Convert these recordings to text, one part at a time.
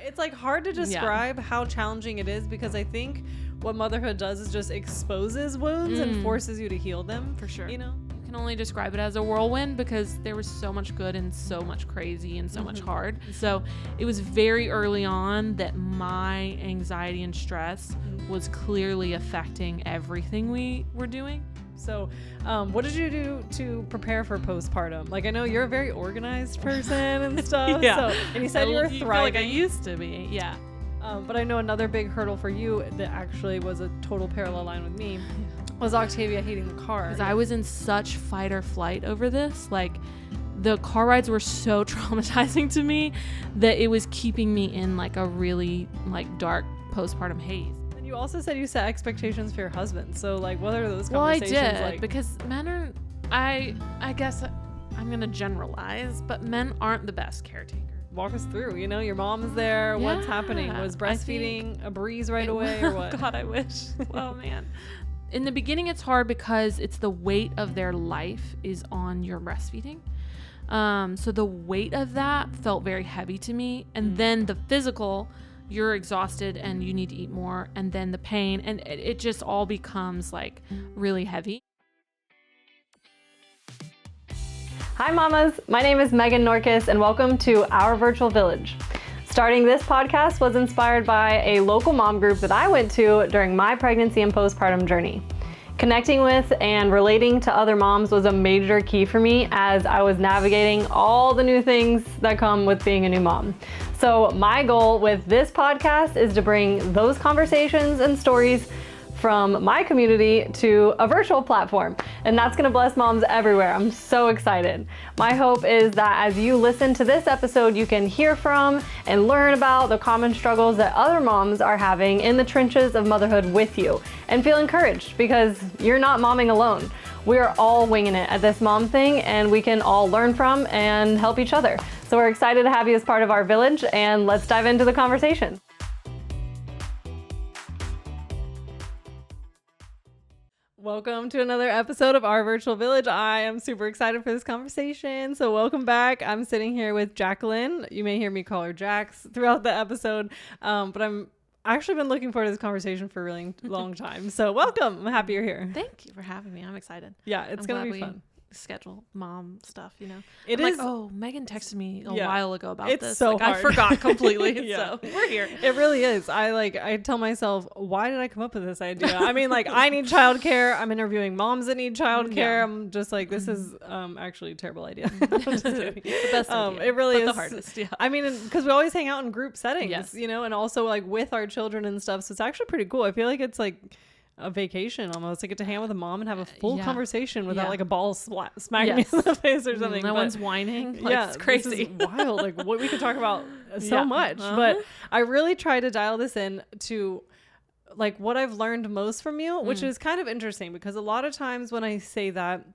it's like hard to describe how challenging it is, because I think what motherhood does is just exposes wounds and forces you to heal them. For sure. You know? You can only describe it as a whirlwind because there was so much good and so much crazy and so much hard. So it was very early on that my anxiety and stress was clearly affecting everything we were doing. So what did you do to prepare for postpartum? Like, I know you're a very organized person and stuff. Yeah. So, and you said you were thriving. Like I used to be. Yeah. But I know another big hurdle for you that actually was a total parallel line with me was Octavia hating the car. Because I was in such fight or flight over this. Like, the car rides were so traumatizing to me that it was keeping me in like a really like dark postpartum haze. And you also said you set expectations for your husband. So like, what are those Well, I conversations did, like? because men are, I guess I'm going to generalize, but men aren't the best caretakers. Walk us through, you know, your mom's there. What's happening? Was breastfeeding a breeze right away or what? God, I wish. Oh man. In the beginning, it's hard because it's the weight of their life is on your breastfeeding. So the weight of that felt very heavy to me. And then the physical, you're exhausted and you need to eat more. And then the pain, and it just all becomes like really heavy. Hi mamas, my name is Megan Norkis and welcome to Our Virtual Village. Starting this podcast was inspired by a local mom group that I went to during my pregnancy and postpartum journey. Connecting with and relating to other moms was a major key for me as I was navigating all the new things that come with being a new mom. So my goal with this podcast is to bring those conversations and stories from my community to a virtual platform, and that's gonna bless moms everywhere. I'm so excited. My hope is that as you listen to this episode, you can hear from and learn about the common struggles that other moms are having in the trenches of motherhood with you, and feel encouraged because you're not momming alone. We're all winging it at this mom thing, and we can all learn from and help each other. So we're excited to have you as part of our village, and let's dive into the conversation. Welcome to another episode of Our Virtual Village. I am super excited for this conversation. So welcome back. I'm sitting here with Jacqueline. You may hear me call her Jax throughout the episode, but I'm actually been looking forward to this conversation for a really long time. So welcome. I'm happy you're here. Thank you for having me. I'm excited. Yeah, it's going to be fun. Schedule mom stuff, you know. It I'm is. Like, oh, Megan texted me a while ago about it's this. So like, hard. I forgot completely. Yeah. So we're here. It really is. I tell myself, why did I come up with this idea? I mean, like, I need childcare. I'm interviewing moms that need childcare. Yeah. I'm just like, this is actually a terrible idea. Just the best idea, it really is the hardest. Yeah. I mean, because we always hang out in group settings, yes. you know, and also like with our children and stuff. So it's actually pretty cool. I feel like it's like a vacation almost. I get to hang out with a mom and have a full conversation without like a ball smacking me in the face or something. No one's whining. Like, it's crazy. This is wild. Like, what we could talk about so much. But I really try to dial this in to like what I've learned most from you, which is kind of interesting because a lot of times when I say that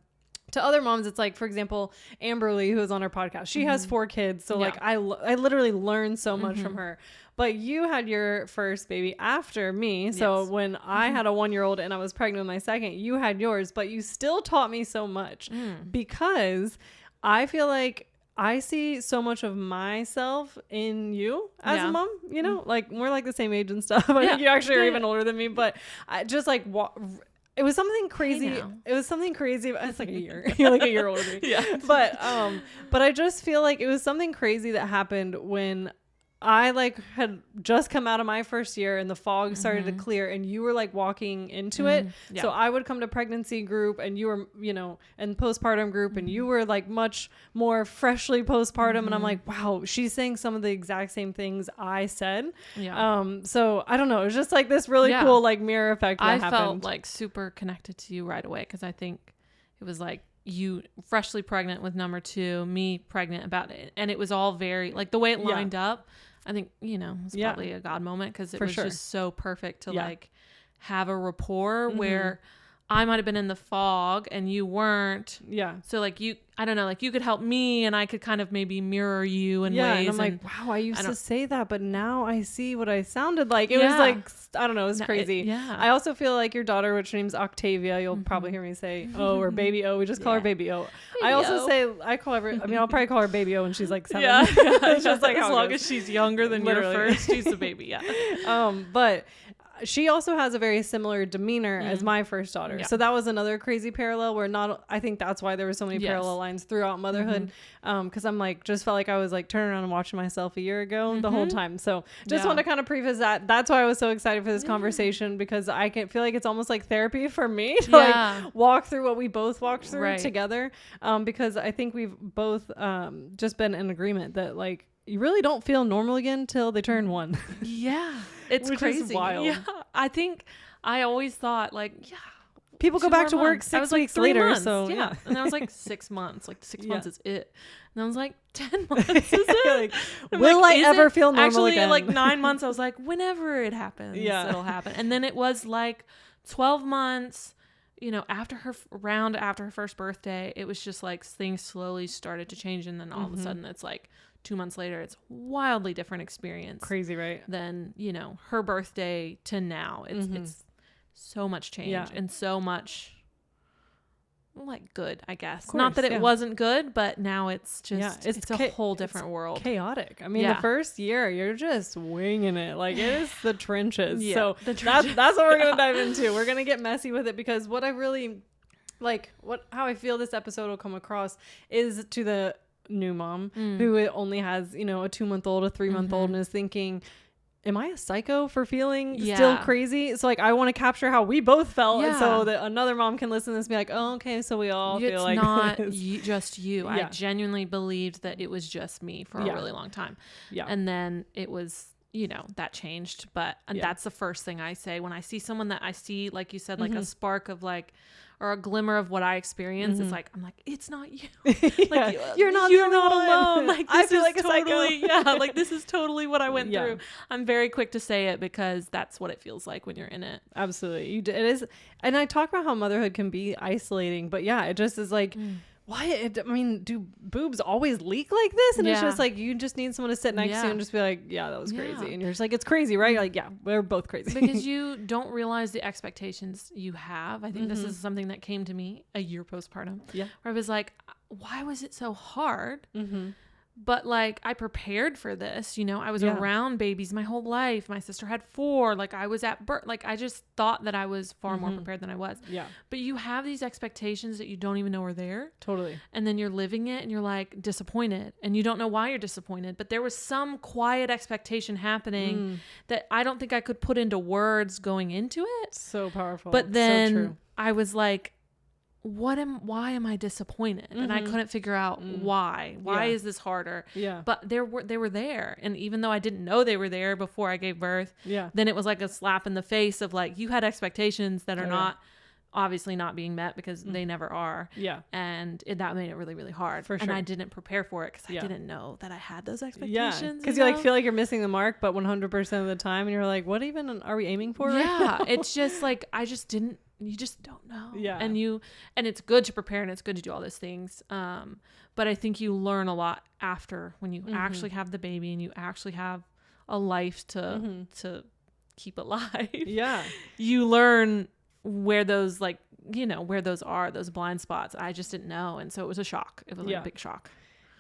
to other moms, it's like, for example, Amberly, who is on our podcast, she has 4 kids. So like I literally learned so much from her. But you had your first baby after me. So when I had a 1-year-old and I was pregnant with my second, you had yours, but you still taught me so much because I feel like I see so much of myself in you as a mom, you know, like we're like the same age and stuff. I think you actually are even older than me, but I just like it was something crazy. It was something crazy. It's like a year. You're like a year older than me. Yeah. But I just feel like it was something crazy that happened when I like had just come out of my first year and the fog started to clear and you were like walking into it. Yeah. So I would come to pregnancy group and you were, you know, and postpartum group and you were like much more freshly postpartum. And I'm like, wow, she's saying some of the exact same things I said. Yeah. So I don't know. It was just like this really cool like mirror effect that happened. I felt like super connected to you right away because I think it was like you freshly pregnant with number 2, me pregnant about it. And it was all very like the way it lined up. I think, you know, it's probably a God moment because it was just so perfect to like have a rapport where I might have been in the fog and you weren't. Yeah. So like I don't know, like you could help me and I could kind of maybe mirror you in ways. And I'm like, wow, I used to say that, but now I see what I sounded like. It was like, I don't know, it was crazy. I also feel like your daughter, which name's Octavia, you'll probably hear me say O or Baby O. We just call her Baby O. I also say, I'll probably call her Baby O when she's like 7. Yeah. It's just like as long as she's younger than your first, she's the baby. Yeah. But she also has a very similar demeanor as my first daughter. So that was another crazy parallel where I think that's why there were so many parallel lines throughout motherhood. Cause I'm like, just felt like I was like turning around and watching myself a year ago the whole time. So just want to kind of preface that. That's why I was so excited for this conversation, because I can feel like it's almost like therapy for me to like walk through what we both walked through together. Because I think we've both just been in agreement that like, you really don't feel normal again till they turn 1. Yeah. It's which crazy. Is wild. Yeah. I think I always thought like, people go back to work 6 weeks later. Months. So yeah. And I was like 6 months, like 6 months is it. And I was like 10 months is it? Like, will I ever feel normal actually again? Like 9 months, I was like, whenever it happens, it'll happen. And then it was like 12 months, you know, after her first birthday, it was just like things slowly started to change. And then all of a sudden it's like 2 months later, it's wildly different experience. Crazy, right? Than, you know, her birthday to now. It's so much change and so much like good, I guess. Course, not that it wasn't good, but now it's just it's a whole different world. Chaotic. I mean, the first year you're just winging it. Like it is the trenches. So that's what we're gonna dive into. We're gonna get messy with it, because what I really like, how I feel this episode will come across is to the new mom who only has, you know, a 2-month-old, a 3-month-old, and is thinking, am I a psycho for feeling still crazy? So like, I want to capture how we both felt, and so that another mom can listen to this and be like, oh, okay, so we all feel like it's not just you. I genuinely believed that it was just me for a really long time. And then it was, you know, that changed. But that's the first thing I say when I see someone that I see, like you said, like a spark of like, or a glimmer of what I experience. It's like, I'm like, it's not you. Like you're not alone. Like this I feel like totally, like this is totally what I went through. I'm very quick to say it because that's what it feels like when you're in it. Absolutely. It is. And I talk about how motherhood can be isolating, but it just is like, why? I mean, do boobs always leak like this? And it's just like, you just need someone to sit next to you and just be like, yeah, that was crazy. And you're just like, it's crazy, right? You're like, yeah, we're both crazy. Because you don't realize the expectations you have. I think this is something that came to me a year postpartum. Yeah. Where I was like, why was it so hard? But like, I prepared for this, you know, I was around babies my whole life. My sister had 4, like I was at birth. Like I just thought that I was far more prepared than I was. Yeah. But you have these expectations that you don't even know are there. Totally. And then you're living it and you're like disappointed and you don't know why you're disappointed. But there was some quiet expectation happening that I don't think I could put into words going into it. So powerful. But then I was like, why am I disappointed? And I couldn't figure out why is this harder? But they were there, and even though I didn't know they were there before I gave birth, then it was like a slap in the face of like, you had expectations that are not obviously not being met, because they never are. And that made it really, really hard. For sure. And I didn't prepare for it because I didn't know that I had those expectations. Because you like feel like you're missing the mark, but 100% of the time, and you're like, what even are we aiming for right now? It's just like, you just don't know. And it's good to prepare and it's good to do all those things. But I think you learn a lot after, when you actually have the baby and you actually have a life to keep alive. You learn where those, like, you know, where those are, those blind spots. I just didn't know. And so it was a shock. It was like a big shock.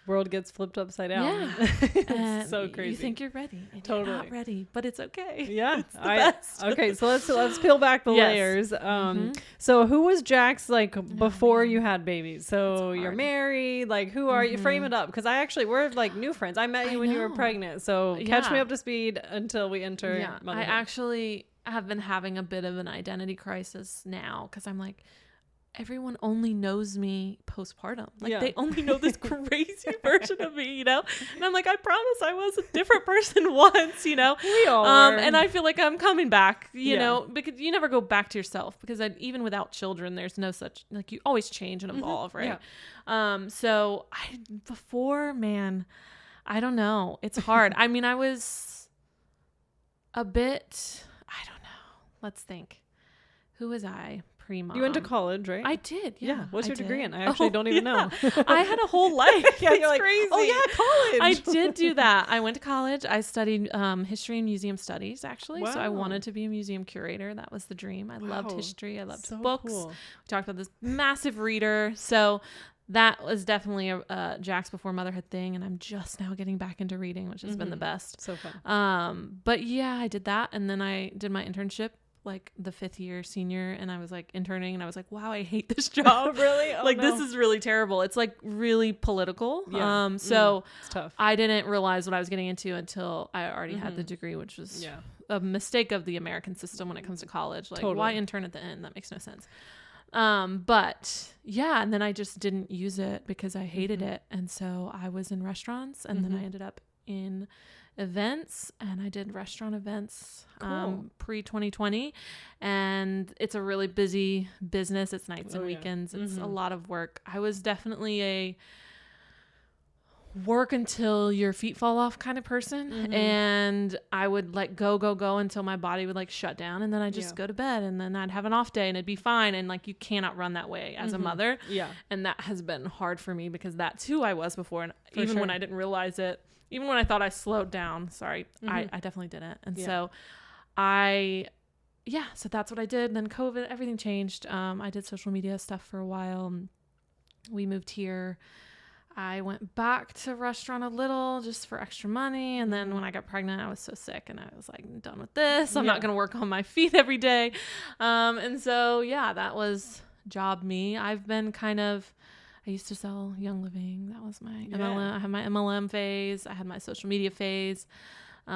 World gets flipped upside down. It's so crazy. You think you're ready, and you're not ready, but it's okay. It's the best. Okay, so let's peel back the layers. So who was Jax like before you had babies? So you're married. Like, who are you? Frame it up, because we're like new friends. I met you when you were pregnant. So catch me up to speed until we enter motherhood. I actually have been having a bit of an identity crisis now, because I'm like, everyone only knows me postpartum. Like they only know this crazy version of me, you know? And I'm like, I promise I was a different person once, you know? We all were. And I feel like I'm coming back, you know, because you never go back to yourself, because even without children, there's no such, like, you always change and evolve, right? So before, man, I don't know. It's hard. I mean, I was a bit, I don't know. Let's think. Who was I pre-mom. You went to college, right? I did. Yeah. What's your I degree did. in? I actually don't even know. I had a whole life. Yeah, it's you're like, crazy. oh yeah, college. I did do that. I went to college. I studied history and museum studies, actually. Wow. So I wanted to be a museum curator. That was the dream. I loved history. I loved books. Cool. We talked about this massive reader. So that was definitely a Jax before motherhood thing. And I'm just now getting back into reading, which has been the best. So fun. But yeah, I did that. And then I did my internship like the 5th year senior, and I was like interning, and I was like, wow, I hate this job. Really? Oh, like this is really terrible. It's like really political. Yeah. So it's tough. I didn't realize what I was getting into until I already had the degree, which was a mistake of the American system when it comes to college. Like why intern at the end? That makes no sense. But yeah, and then I just didn't use it because I hated it. And so I was in restaurants, and then I ended up in events, and I did restaurant events pre 2020, and it's a really busy business. It's nights and weekends. It's a lot of work. I was definitely a work until your feet fall off kind of person, and I would like go until my body would like shut down, and then I just go to bed, and then I'd have an off day and it'd be fine. And like you cannot run that way as a mother. And that has been hard for me because that's who I was before, and even when I didn't realize it, even when I thought I slowed down, I definitely didn't. And so so that's what I did. And then COVID, everything changed. I did social media stuff for a while. We moved here. I went back to restaurant a little just for extra money. And then when I got pregnant, I was so sick, and I was like, I'm done with this. I'm not going to work on my feet every day. And so, that was job me. I've been I used to sell Young Living. That was my MLM. I had my MLM phase. I had my social media phase. So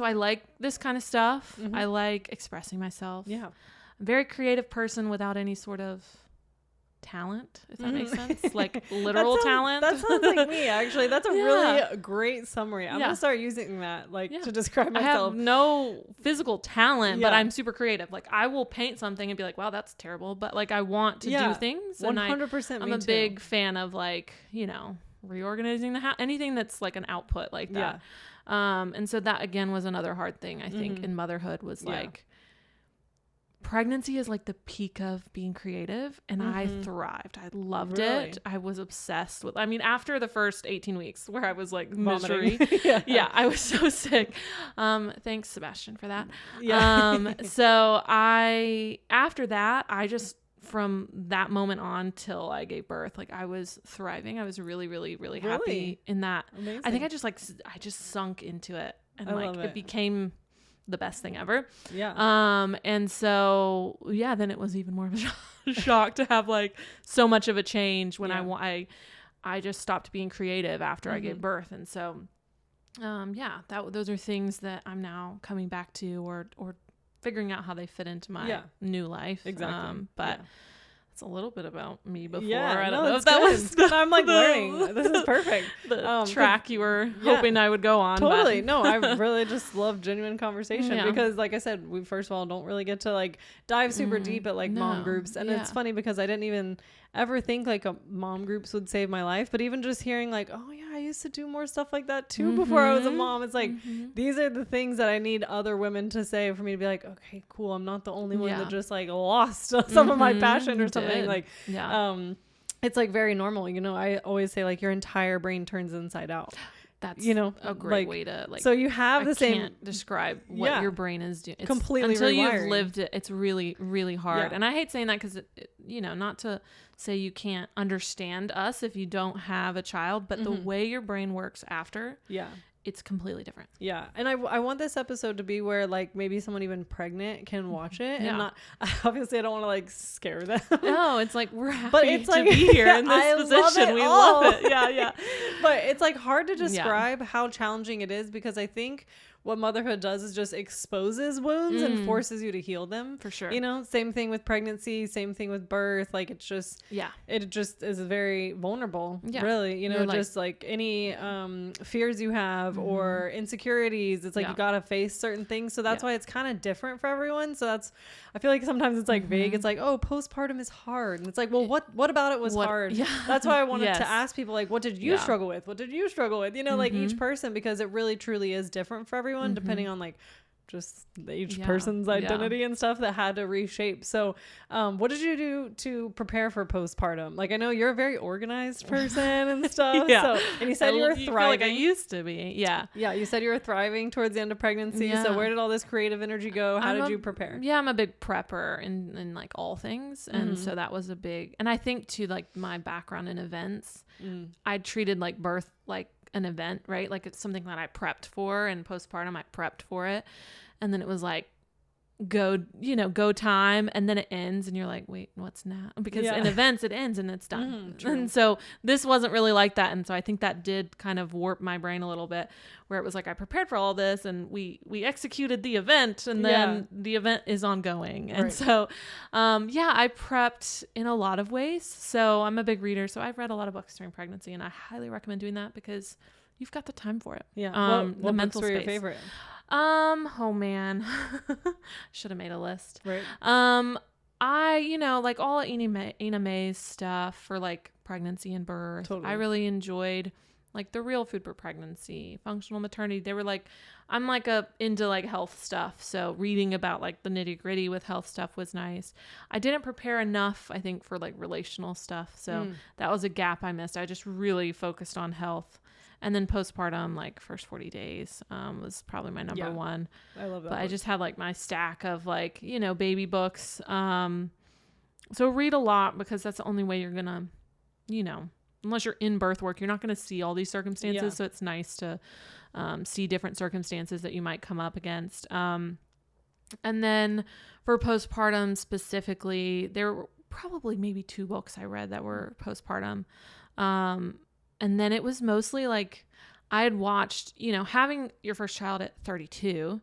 I like this kind of stuff. I like expressing myself. I'm a very creative person without any sort of talent, if that makes sense. Like literal talent. That sounds like me, actually. That's a really great summary. I'm gonna start using that to describe myself. I have no physical talent, but I'm super creative. Like I will paint something and be like, wow, that's terrible, but like I want to do things. 100%. I'm a big fan of like, reorganizing the house, anything that's like an output like that. And so that again was another hard thing I think in motherhood was like pregnancy is like the peak of being creative, and I thrived. I loved it. I was obsessed with, after the first 18 weeks where I was like misery. I was so sick. Thanks Sebastian for that. So after that, I just, from that moment on till I gave birth, like I was thriving. I was really, really, really happy in that. Amazing. I think I just sunk into it, and it became the best thing ever. And so then it was even more of a shock to have like so much of a change when I just stopped being creative after I gave birth. And so those are things that I'm now coming back to or figuring out how they fit into my new life. But it's a little bit about me before. I don't know if that was I'm like learning. This is perfect. The track you were hoping I would go on. Totally. No, I really just love genuine conversation because like I said, we first of all don't really get to like dive super deep at like mom groups. And it's funny because I didn't even ever think like a mom groups would save my life. But even just hearing like, oh yeah, I used to do more stuff like that too before I was a mom. It's like, these are the things that I need other women to say for me to be like, okay, cool. I'm not the only one that just like lost some of my passion or something. Like, it's like very normal. I always say like your entire brain turns inside out. That's a great way to like. So you have the same. Can't describe what your brain is doing. It's completely until rewiring. You've lived it. It's really, really hard. And I hate saying that because not to say you can't understand us if you don't have a child, but the way your brain works after. It's completely different. And I want this episode to be where like maybe someone even pregnant can watch it and not, obviously I don't want to like scare them. No, it's like we're happy to be here in this position. We love it. But it's like hard to describe how challenging it is because I think what motherhood does is just exposes wounds and forces you to heal them. For sure. Same thing with pregnancy, same thing with birth. Like it's just, it just is very vulnerable, really, just like any fears you have or insecurities. It's like you got to face certain things. So that's why it's kind of different for everyone. So I feel like sometimes it's like vague. It's like, oh, postpartum is hard. And it's like, well, what about it was hard? That's why I wanted to ask people like, what did you struggle with? What did you struggle with? Like each person, because it really truly is different for everyone depending on like just each person's identity and stuff that had to reshape. So what did you do to prepare for postpartum? Like, I know you're a very organized person and stuff. So, and you said you were thriving. Like I used to be. Yeah. Yeah. You said you were thriving towards the end of pregnancy. Yeah. So where did all this creative energy go? How did you prepare? Yeah. I'm a big prepper in like all things. And so that was a big, and I think too, like my background in events, I treated like birth like an event, right? Like it's something that I prepped for, and postpartum I prepped for it. And then it was like go time, and then it ends and you're like, wait, what's now? Because in events it ends and it's done. And so this wasn't really like that. And so I think that did kind of warp my brain a little bit, where it was like I prepared for all this and we executed the event, and then the event is ongoing. And so I prepped in a lot of ways. So I'm a big reader, so I've read a lot of books during pregnancy, and I highly recommend doing that because you've got the time for it. What the mental books were space. your favorite? Oh man, should have made a list. Right. I like all Ina May's stuff for like pregnancy and birth. Totally. I really enjoyed like The Real Food for Pregnancy, Functional Maternity. They were like, I'm like into like health stuff. So reading about like the nitty gritty with health stuff was nice. I didn't prepare enough, I think, for like relational stuff. So that was a gap I missed. I just really focused on health. And then postpartum, like first 40 days, was probably my number one. I love that. But I just had like my stack of like, baby books. So read a lot, because that's the only way you're gonna, unless you're in birth work, you're not gonna see all these circumstances. Yeah. So it's nice to see different circumstances that you might come up against. And then for postpartum specifically, there were probably maybe 2 books I read that were postpartum. And then it was mostly like I had watched, having your first child at 32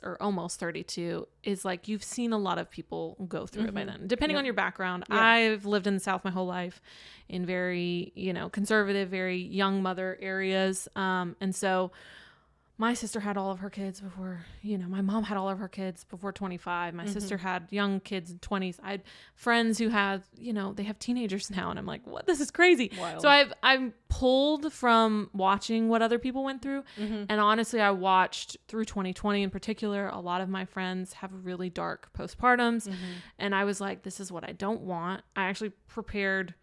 or almost 32 is like, you've seen a lot of people go through it by then, depending on your background. I've lived in the South my whole life in very, conservative, very young mother areas. And so my sister had all of her kids before, my mom had all of her kids before 25. My sister had young kids in 20s. I had friends who have, they have teenagers now. And I'm like, what? This is crazy. Wild. So I'm pulled from watching what other people went through. And honestly, I watched through 2020 in particular, a lot of my friends have really dark postpartums. And I was like, this is what I don't want. I actually prepared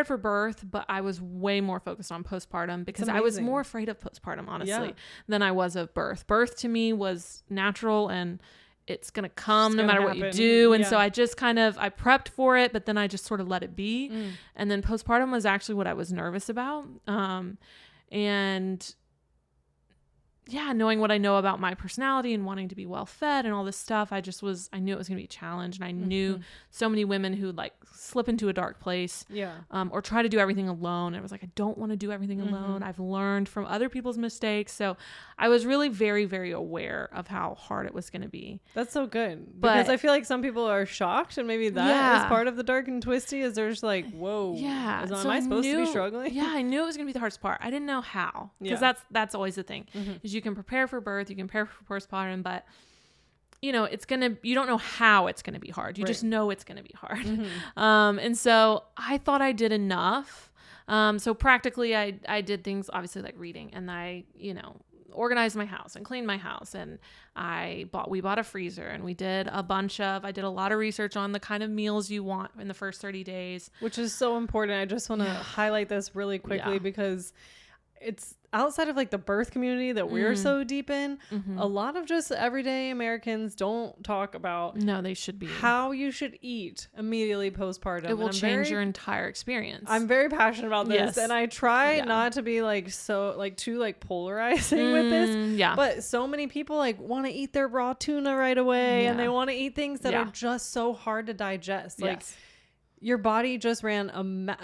for birth, but I was way more focused on postpartum because I was more afraid of postpartum, honestly, than I was of birth. Birth to me was natural, and it's going to come no matter what you do. And so I just I prepped for it, but then I just sort of let it be. And then postpartum was actually what I was nervous about. And knowing what I know about my personality and wanting to be well fed and all this stuff, I knew it was going to be a challenge. And I knew so many women who like slip into a dark place or try to do everything alone. And it was like, I don't want to do everything alone. I've learned from other people's mistakes. So I was really very, very aware of how hard it was going to be. That's so good. Because I feel like some people are shocked, and maybe that is part of the dark and twisty, is there's like, whoa, am I supposed to be struggling? Yeah, I knew it was going to be the hardest part. I didn't know how, because that's always the thing, is you can prepare for birth, you can prepare for postpartum, but you don't know how it's going to be hard. You just know it's going to be hard. And so I thought I did enough. So practically I did things obviously like reading, and I, organized my house and cleaned my house, and we bought a freezer, and I did a lot of research on the kind of meals you want in the first 30 days, which is so important. I just want to highlight this really quickly because it's outside of like the birth community that we're so deep in. A lot of just everyday Americans don't talk about they should be how you should eat immediately postpartum. It will change your entire experience. I'm very passionate about this, and I try not to be like so like too like polarizing with this. But so many people like want to eat their raw tuna right away, and they want to eat things that are just so hard to digest. Like your body just ran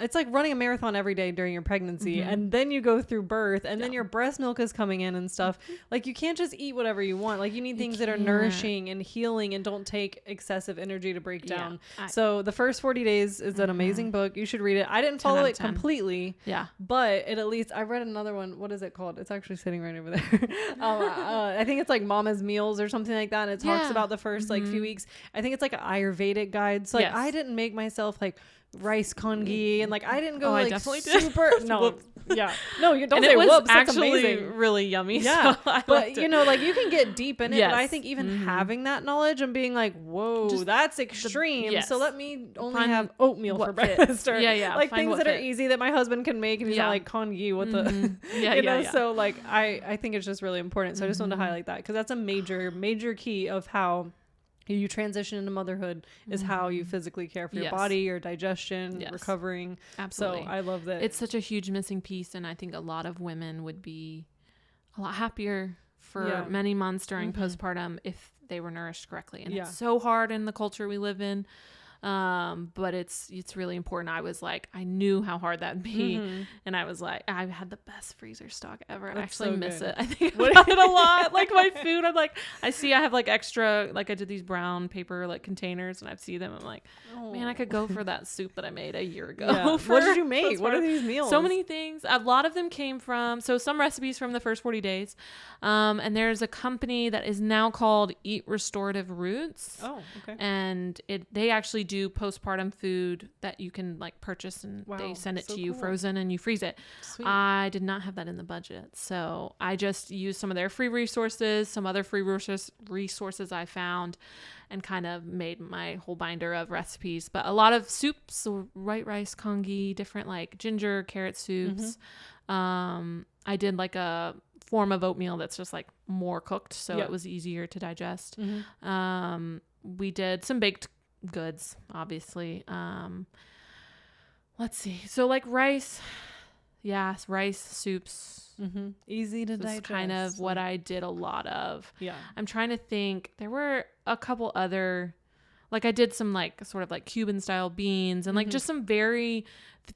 it's like running a marathon every day during your pregnancy, and then you go through birth, and then your breast milk is coming in and stuff. Like you can't just eat whatever you want. Like you need things that are nourishing and healing and don't take excessive energy to break down. So The First 40 Days is an amazing book. You should read it. I didn't follow it completely, but it at least I read another one. What is it called? It's actually sitting right over there. I think it's like Mama's Meals or something like that, and it talks about the first like few weeks. I think it's like an Ayurvedic guide. So like I didn't make myself like like rice congee, and like I didn't go I like definitely did. super no yeah no you don't and say it was whoops, that's actually amazing. really yummy. Yeah, so I but liked you it. know, like you can get deep in it. Yes. But I think even having that knowledge and being like, whoa, Just that's extreme. yes. So let me only Find have oatmeal for what fits. breakfast, or find like things what that are fits. easy that my husband can make, and he's not like congee with the Yeah, you know. yeah. So like I think it's just really important. So I just wanted to highlight that because that's a major key of how you transition into motherhood is how you physically care for your body, your digestion, recovering. Absolutely. So I love that. It's such a huge missing piece, and I think a lot of women would be a lot happier for many months during postpartum if they were nourished correctly. And it's so hard in the culture we live in. But it's really important. I was like, I knew how hard that'd be. And I was like, I've had the best freezer stock ever. I actually miss it. I think about it a lot. Like my food, I'm like, I have like extra, like I did these brown paper like containers, and I see them. I'm like, man, I could go for that soup that I made a year ago. What did you make? What are these meals? So many things. A lot of them came from, so some recipes from the first 40 days. And there's a company that is now called Eat Restorative Roots. Oh, okay. And they actually do postpartum food that you can like purchase, and they send it to you frozen and you freeze it. Sweet. I did not have that in the budget, so I just used some of their free resources, some other free resources I found, and kind of made my whole binder of recipes. But a lot of soups, so white rice congee, different like ginger, carrot soups. I did like a form of oatmeal that's just like more cooked, so it was easier to digest. We did some baked goods, obviously. Let's see. So like rice, rice soups. Easy to digest. That's kind of what I did a lot of. Yeah. I'm trying to think. There were a couple other, like I did some like sort of like Cuban style beans and like just some very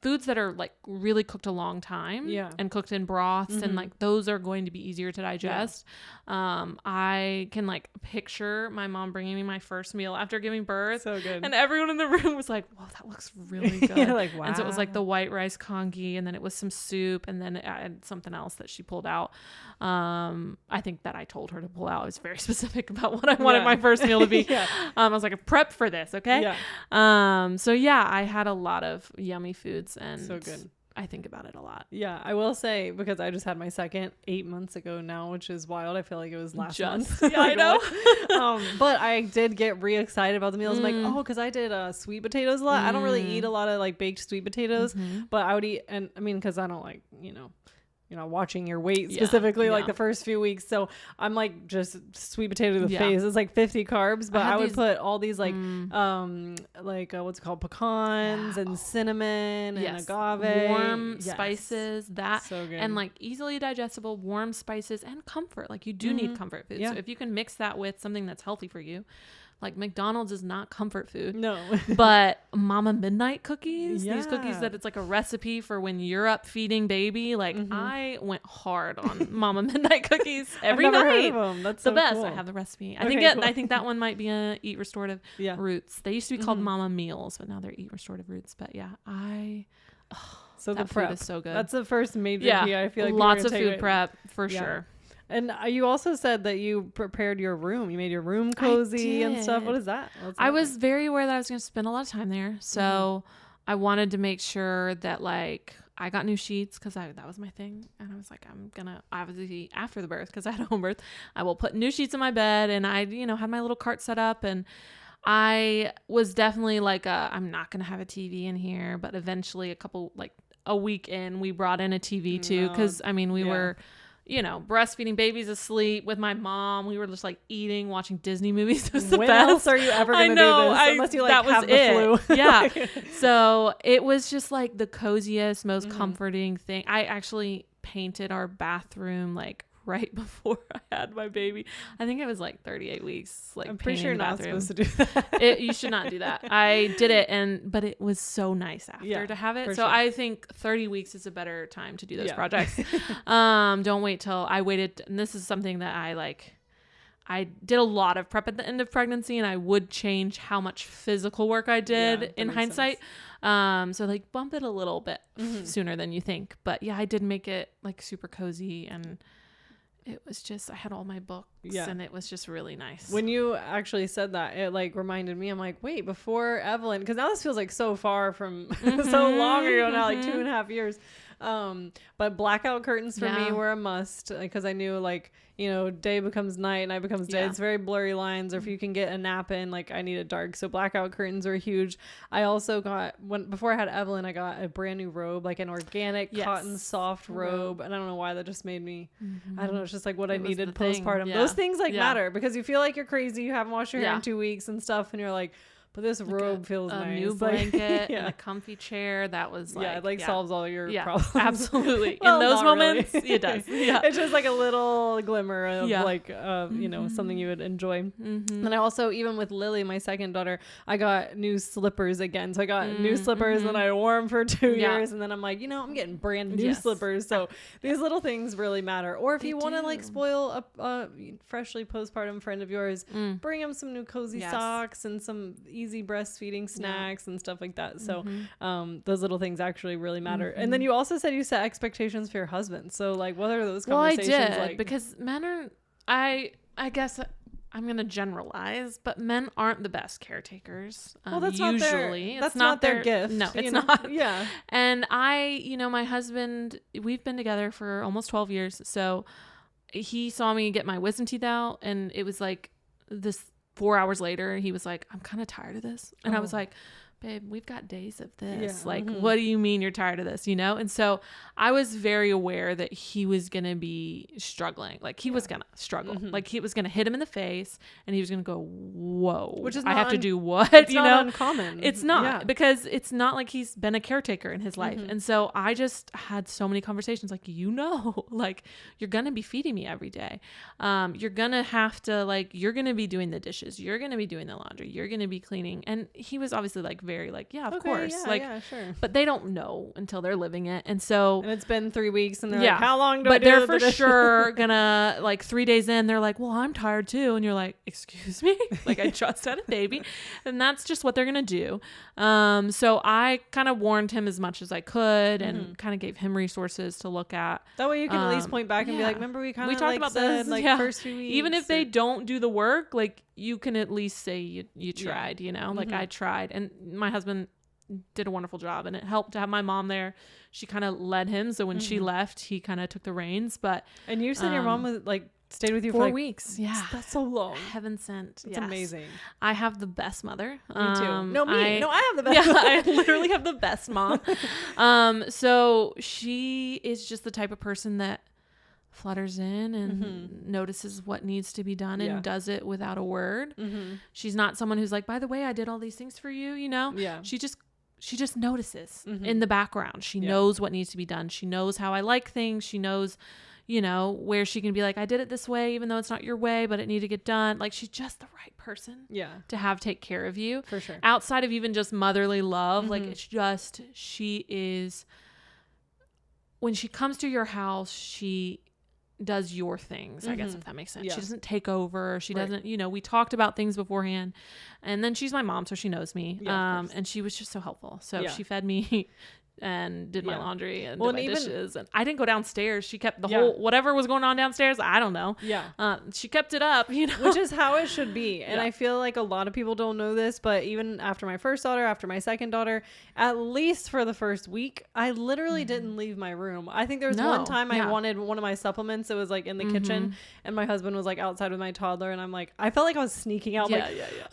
foods that are like really cooked a long time and cooked in broths and like those are going to be easier to digest. I can like picture my mom bringing me my first meal after giving birth. So good. And everyone in the room was like, "Whoa, that looks really good." You're like, wow. And so it was like the white rice congee, and then it was some soup, and then it added something else that she pulled out. I think that I told her to pull out. I was very specific about what I wanted my first meal to be. I was like, prep for this, okay? So I had a lot of yummy foods, and so good. I think about it a lot. Yeah, I will say, because I just had my second 8 months ago now, which is wild. I feel like it was last month. Yeah, I know. But I did get re-excited about the meals. I'm like, because I did sweet potatoes a lot. I don't really eat a lot of like baked sweet potatoes, but I would eat, and I mean, because I don't like, you're not watching your weight specifically like the first few weeks. So I'm like just sweet potato to the face. It's like 50 carbs, but I would put all these like what's it called, pecans and cinnamon and agave, warm spices, that so good. And like easily digestible warm spices and comfort. Like you do need comfort food. So if you can mix that with something that's healthy for you. Like McDonald's is not comfort food. No. But Mama Midnight cookies, these cookies that it's like a recipe for when you're up feeding baby. Like I went hard on Mama Midnight cookies every I've never night. heard of them. That's the so best. cool. I have the recipe. Cool. I think that one might be a Eat Restorative Roots. They used to be called Mama Meals, but now they're Eat Restorative Roots. But So that the prep food is so good. That's the first major key. I feel like lots of food prep for sure. And you also said that you prepared your room. You made your room cozy and stuff. What is that? I was very aware that I was going to spend a lot of time there. So I wanted to make sure that like I got new sheets because that was my thing. And I was like, I'm going to obviously after the birth, because I had a home birth, I will put new sheets in my bed. And I, had my little cart set up, and I was definitely like, I'm not going to have a TV in here. But eventually a week in, we brought in a TV too. Because we were... breastfeeding babies asleep with my mom. We were just like eating, watching Disney movies. It was the when best. else are you ever going to do this? Unless you like have the flu. Yeah. So it was just like the coziest, most comforting thing. I actually painted our bathroom like right before I had my baby. I think it was like 38 weeks. Like, I'm pretty sure you're not supposed to do that. You should not do that. I did it, but it was so nice after to have it. So sure. I think 30 weeks is a better time to do those projects. Don't wait till I waited. And this is something that I did a lot of prep at the end of pregnancy, and I would change how much physical work I did in hindsight. So like bump it a little bit sooner than you think. But yeah, I did make it like super cozy, and it was just, I had all my books and it was just really nice. When you actually said that, it like reminded me, I'm like, wait, before Evelyn, because now this feels like so far from so long ago now, like 2.5 years. But blackout curtains for me were a must, because I knew, like, you know, day becomes night, night becomes day. It's very blurry lines, or if you can get a nap in, like, I needed dark. So blackout curtains were huge. I also got, before I had Evelyn, I got a brand new robe, like an organic cotton soft robe. And I don't know why that just made me, I don't know, it's just like what I needed postpartum. Those things like matter, because you feel like you're crazy. You haven't washed your hair in 2 weeks and stuff. And you're like, but this robe feels nice. A new blanket and a comfy chair. That was like... it like solves all your problems. Absolutely. Well, in those moments, really. It does. Yeah. It's just like a little glimmer of like, you know, something you would enjoy. And I also, even with Lily, my second daughter, I got new slippers again. So I got new slippers and I wore them for 2 years. And then I'm like, you know, I'm getting brand new slippers. So these little things really matter. Or if you want to like spoil a freshly postpartum friend of yours, bring them some new cozy socks and some easy breastfeeding snacks and stuff like that. So those little things actually really matter. And then you also said you set expectations for your husband. So like, what are those conversations I did, like? because men are, I guess I'm going to generalize, but men aren't the best caretakers. Well, that's usually. That's not their gift. No, it's not. Yeah. And you know, my husband, we've been together for almost 12 years. So he saw me get my wisdom teeth out, and it was like this 4 hours later, he was like, I'm kind of tired of this. And I was like, babe, we've got days of this. Like, what do you mean you're tired of this? You know? And so I was very aware that he was going to be struggling. Like, he was going to struggle. Like, he was going to hit him in the face, and he was going to go, whoa. Which is I have to do what? It's you not know? uncommon. It's not, because it's not like he's been a caretaker in his life. And so I just had so many conversations, like, you know, like, you're going to be feeding me every day. You're going to have to, like, you're going to be doing the dishes. You're going to be doing the laundry. You're going to be cleaning. And he was obviously like, very like, of course, like, sure. But they don't know until they're living it. And so, and it's been 3 weeks and they're like, how long do I do? But they're for sure gonna, like, 3 days in, they're like, well, I'm tired too. And you're like, excuse me? Like, I just had a baby. And that's just what they're gonna do. So I kind of warned him as much as I could and kind of gave him resources to look at. That way you can at least point back and be like, remember we kind of talked like about said, this like first few weeks. Even if they don't do the work, like, you can at least say you tried, you know, like I tried. And my husband did a wonderful job, and it helped to have my mom there. She kind of led him. So when she left, he kind of took the reins. But, and you said your mom was like, stayed with you 4 for like, weeks. Yeah. That's so long. Heaven sent. It's amazing. I have the best mother. Me too. No, I have the best. Yeah, I literally have the best mom. So she is just the type of person that flutters in and notices what needs to be done and does it without a word. She's not someone who's like, by the way, I did all these things for you, you know? Yeah. She just notices in the background. She knows what needs to be done. She knows how I like things. She knows, you know, where she can be like, I did it this way, even though it's not your way, but it needed to get done. Like, she's just the right person to have take care of you. For sure. Outside of even just motherly love, like, it's just, she is, when she comes to your house, she does your things, I guess, if that makes sense. She doesn't take over. She doesn't, you know, we talked about things beforehand, and then she's my mom, so she knows me. And she was just so helpful. So she fed me and did my laundry and did my dishes. And I didn't go downstairs. She kept the whole, whatever was going on downstairs, I don't know. She kept it up, you know. Which is how it should be. And I feel like a lot of people don't know this, but even after my first daughter, after my second daughter, at least for the first week, I literally didn't leave my room. I think there was one time I wanted one of my supplements. It was like in the kitchen, and my husband was like outside with my toddler, and I'm like, I felt like I was sneaking out. I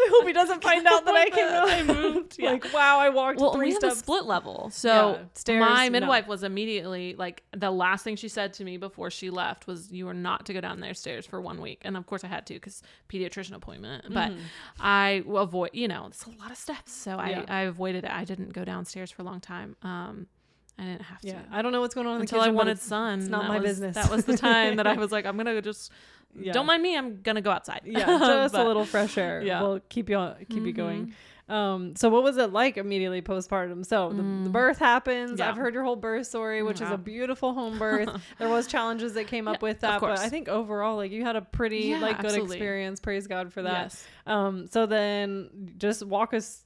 hope he doesn't find out that I came out. I moved. Like, wow, I walked 3 steps. We have a split level. So stairs, my midwife was immediately like, the last thing she said to me before she left was, you are not to go down their stairs for 1 week. And of course I had to, because pediatrician appointment, but I avoid, you know, it's a lot of steps. So I avoided it. I didn't go downstairs for a long time. I didn't have to. I don't know what's going on until I wanted sun. It's not my business. That was the time that I was like, I'm going to just don't mind me, I'm gonna go outside. Just a little fresh air will keep you going. So what was it like immediately postpartum? So the birth happens. I've heard your whole birth story, which is a beautiful home birth. There was challenges that came up with that, but I think overall, like, you had a pretty good experience. Praise God for that. Yes. So then just walk us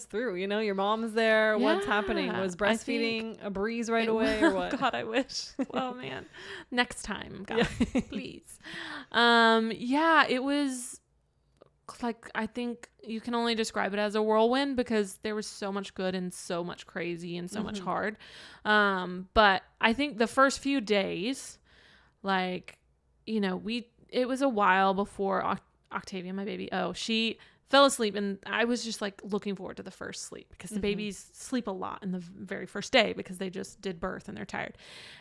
through, your mom's there. What's happening? Was breastfeeding a breeze right away or what? God, I wish. Well, man, next time, God, please. It was like, I think you can only describe it as a whirlwind because there was so much good and so much crazy and so much hard. But I think the first few days, like, it was a while before Octavia, my baby, she fell asleep, and I was just like looking forward to the first sleep because the babies sleep a lot in the very first day because they just did birth and they're tired.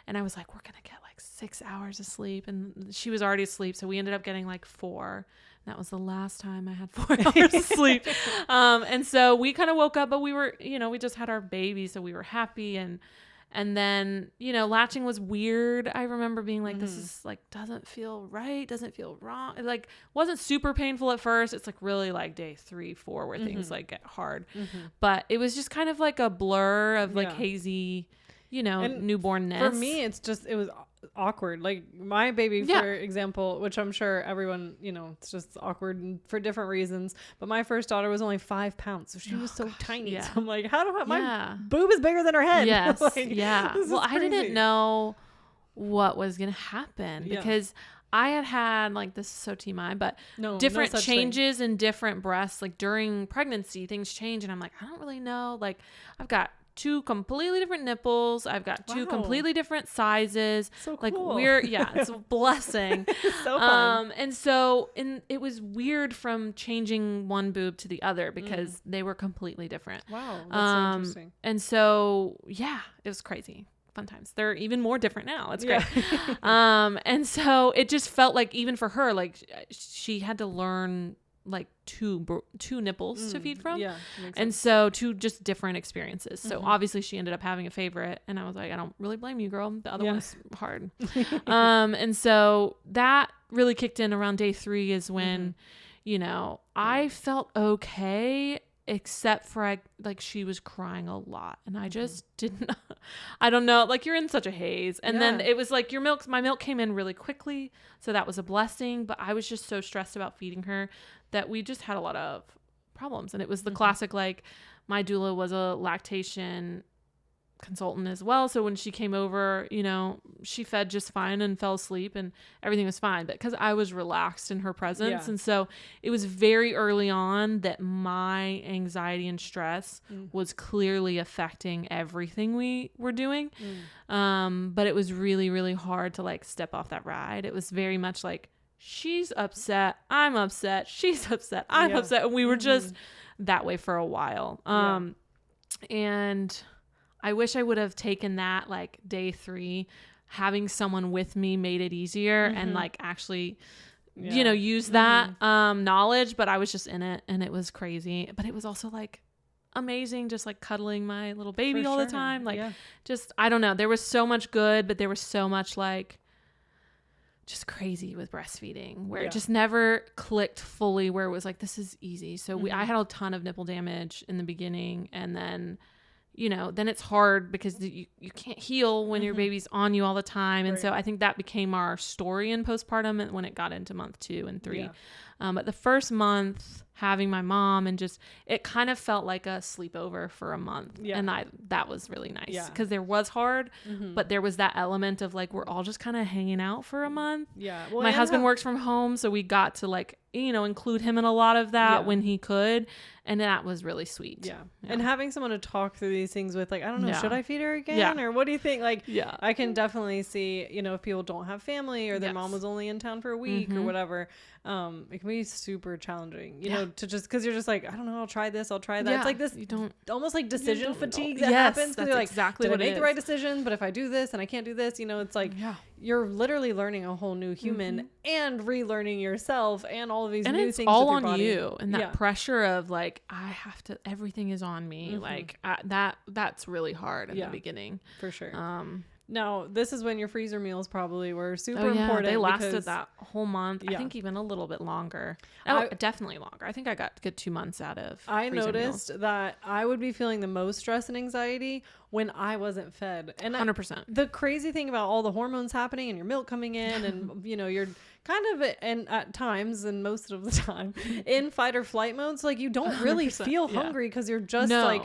And I was like, we're going to get like 6 hours of sleep. And she was already asleep. So we ended up getting like 4. That was the last time I had 4 hours of sleep. And so we kind of woke up, but we were, we just had our baby. So we were happy. And then, latching was weird. I remember being like, this is like, doesn't feel right. Doesn't feel wrong. It like wasn't super painful at first. It's like really like day 3, 4 where things like get hard. But it was just kind of like a blur of like hazy, newbornness. For me, it was awkward. Like my baby, for example, which I'm sure everyone, it's just awkward for different reasons. But my first daughter was only 5 pounds, so she was so tiny. So I'm like, my boob is bigger than her head. Yes. Well, I didn't know what was gonna happen because I had like, this is so TMI, but different changes in different breasts. Like during pregnancy, things change, and I'm like, I don't really know. Like I've got 2 completely different nipples. I've got 2 completely different sizes. So cool. Like it's a blessing. So fun. And so it was weird from changing one boob to the other because they were completely different. Wow. That's so interesting. And so, it was crazy. Fun times. They're even more different now. It's great. And so it just felt like, even for her, like she had to learn like two nipples to feed from. And so 2 just different experiences. So obviously she ended up having a favorite, and I was like, I don't really blame you, girl. The other one's hard. And so that really kicked in around day 3 is when, I felt okay, except for she was crying a lot, and I just didn't, I don't know, like you're in such a haze. And then it was like my milk came in really quickly. So that was a blessing, but I was just so stressed about feeding her that we just had a lot of problems. And it was the classic, like my doula was a lactation consultant as well. So when she came over, she fed just fine and fell asleep and everything was fine, but because I was relaxed in her presence. And so it was very early on that my anxiety and stress was clearly affecting everything we were doing. But it was really, really hard to like step off that ride. It was very much like, she's upset, I'm upset, she's upset, I'm upset. And we were just that way for a while. And I wish I would have taken that like day 3, having someone with me made it easier and like actually, use that knowledge, but I was just in it and it was crazy. But it was also like amazing, just like cuddling my little baby all the time. Like just, I don't know. There was so much good, but there was so much like just crazy with breastfeeding where it just never clicked fully, where it was like, this is easy. So I had a ton of nipple damage in the beginning, and then then it's hard because you can't heal when your baby's on you all the time. And so I think that became our story in postpartum when it got into month 2 and 3. But the first month, having my mom, and just, it kind of felt like a sleepover for a month. And that was really nice because there was hard, but there was that element of like, we're all just kind of hanging out for a month. Well, my husband works from home, so we got to like, include him in a lot of that when he could. And that was really sweet. And having someone to talk through these things with, like, I don't know, should I feed her again? Or what do you think? Like, I can definitely see, if people don't have family or their mom was only in town for a week or whatever, it can be super challenging, to just, because you're just like, I don't know, I'll try this, I'll try that. It's like this, you don't almost like decision fatigue that happens. That's like, exactly did what I make the right decision? But if I do this and I can't do this, it's like, you're literally learning a whole new human and relearning yourself and all of these new things. All with your on body. you, and that pressure of like, I have to, everything is on me. Like that's really hard in the beginning. For sure. Now, this is when your freezer meals probably were super important. They lasted that whole month. Yeah. I think even a little bit longer. Definitely longer. I think I got good 2 months out of I freezer noticed meals. that I would be feeling the most stress and anxiety when I wasn't fed. And 100%. The crazy thing about all the hormones happening and your milk coming in and, you know, you're kind of, and at times and most of the time, in fight or flight mode. So, like, you don't really feel hungry because you're just like...